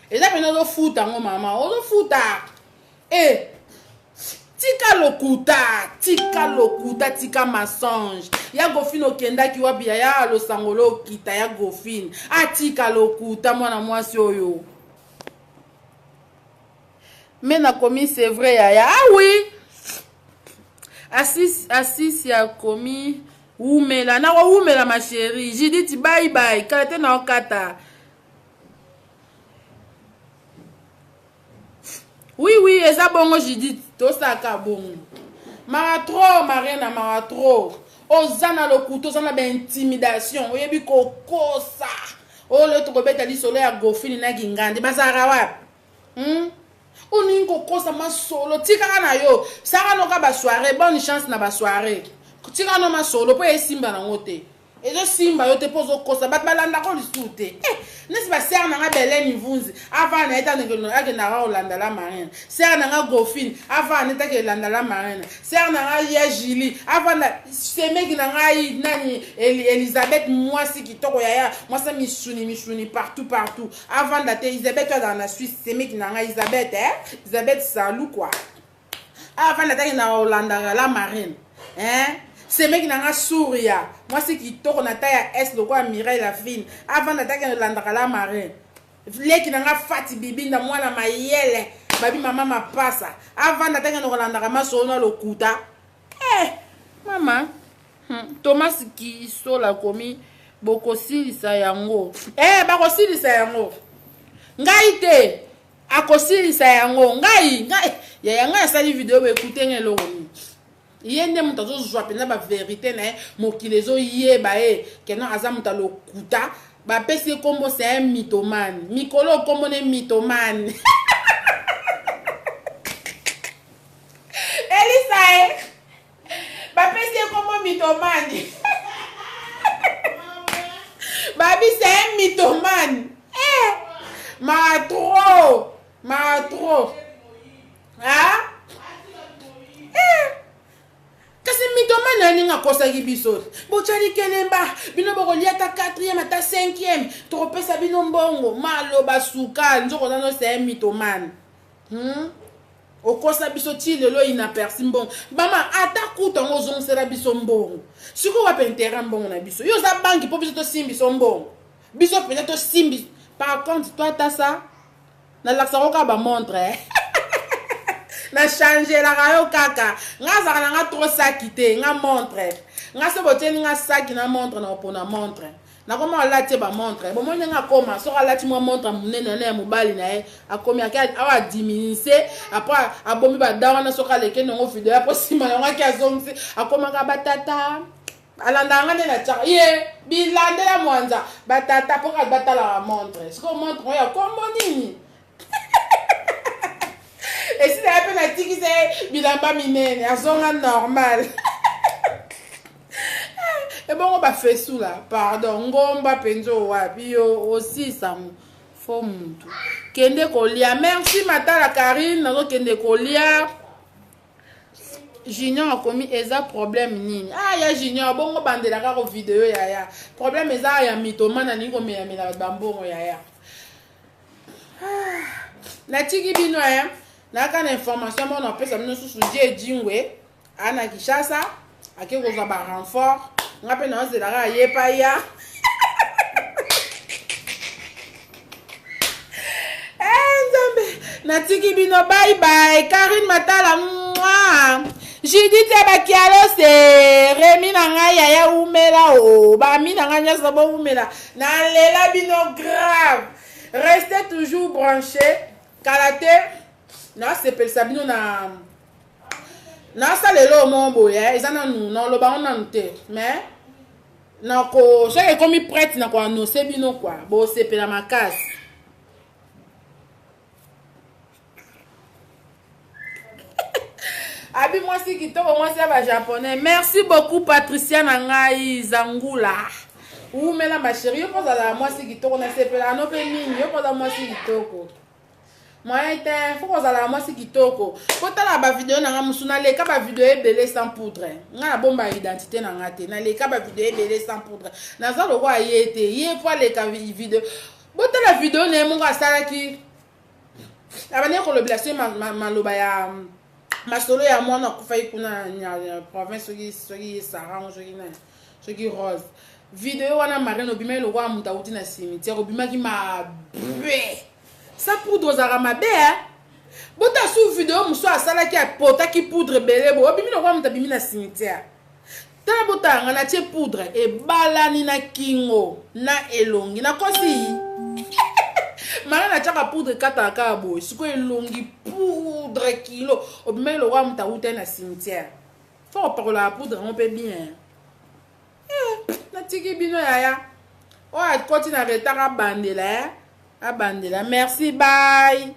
eza pene ozofuta yango mama ozofuta tika lokuta tika mensonge ya Gofine okendaki wabia ya losangolo okita ya Gofine atika lokuta mwana mwasi oyo mais nakomi c'est vrai yaya oui Assis ya komi umela na ko umela ma chérie Judith bye bye kala te na okata oui eza bongo Judith tosaka bongo maratro marena maratro ozana lokuto ozana ba intimidation oyebi kokosa ole to kobeta lisolo ya Gofine na Kingandi bazara wapi oningi kokosa masolo tikaka na yo saka noka basoirée bonne chance na basoirée tika no masolo po esimba nango te ezosimba yo te po ozokosa bato balandako lisusu te nesi basere nanga Beleni Vunzi avant na eta akendaka kolanda la marine sere nanga Gofine avant na eta kelanda la marine sere nanga ya Julie avant na semeki na ngai nani Elisabeth mwasi kitoko yaya mwasa mishuni partout avant na te Elisabeth dans la Suisse semeki na ngai Elisabeth Salou quoi avant na eta kelanda kolanda la marine c'est mec nanga Souria moi c'est qui toko na taya est le quoi Mireille la fine avant d'attaquer le landakala marin leki nanga Fati bibi na mwana mayele babi mama mapasa avant d'attaquer le landakama sona lokuta mama Thomas qui so la komi bokosilisa yango bakosilisa yango ngai te akosilisa yango ngai yanga sali video be écouter ngelo yende muta zo zwa pena ba vérité na mokili zo yeba kena aza muta lokuta ba pesi kombo c'est un mythomane mikolo kombo ne mythomane Elisa ba pesi kombo mythomane babi c'est un mythomane ma trop kasi mythomane ninga kosa kibiso bochali kelemba bino bokolia ta 4e ta 5e tropesa bino mbongo maloba suka nzoko nano c'est un mythomane okosa biso ti lelo inaperçu mbongo bama atakuta ngozongusela biso mbongo siko wapentera mbongo na biso yo za banki po biso to simbi so mbongo biso pena to simbi par contre toi ta ça na laksa ka ba montre na changer la rayo kaka nga zaka nga trop sakité nga montre nga se boteli nga saki na montre na opona montre na koma lati ba montre bo mona nga koma so lati mo montre munene na mobali na ye akomi akaya awa diminuer après abomi ba dawa na soka leke no video après sima nga ki azongisi akoma ka batata alandanga nde na tiaka ye bilandela mwanza batata mpo kati batalaka montre siko montre oyo kombo nini esila ye mpe natiki se bilamba minene azonga normal ebongo bafesula pardon ngomba mpenza owapi yo osisamu fo muntu kende kolia merci matala Karine nazokende kolia Junior akomi eza problème nini ya Junior bongo bandelaka ko video yaya problème eza ya mitomana ni komelamela bambongo yaya natiki bino naka na information mo na pesa bino susu je jingwe ana Kishasa ake kozwa ba renfort ngape na ozelaka yepa ya natiki bino bye bye Karine Matala mwa Judith ya bakialo se Remi na ngai ya umela o bami na ngai nyasa bo umela na lela bino grave restez toujours branchés kalate na sepel sabino na salelo mombo ya ezana nu na loba on nante mais na ko chaque comme prête na ko annoncer bino quoi bo sepela makasi. Abi moi si kitoko moi c'est ba japonais. Merci beaucoup Patricia Nangai Zangula. Ou mela ma chérie, yo poza la moi si kitoko na sepela no pe mini, yo poza moi si kitoko. Moi était faut poza la moi si kitoko. Kota la ba vidéo na musuna le ka ba vidéo ebele sans poudre. Nga bomba identité na ngate. Na le ka ba vidéo ebele sans poudre. Na za lo kwa yete, ye po le ka vidéo. Bota la vidéo ne mo ka sala ki. Abane ko le blessé maloba ya masolo ya mwana kufai kuna nya province soki sarang soki rose video wana marine obima lo kwa mutauti na cimetière obima ki ma ça poudre za mabe bota sous video muso asala ki apota ki poudre belebo obimi lo kwa mutabimi na cimetière tala bota ngana tie poudre e balani na kingo na elongi na kosi Mara na chaka poudre kata kabo siko elongi poudre kilo obima lo wa mutauti na cimetière faut parler la poudre on peut bien natiki bino yaya o a continue à retard à bandela merci bye.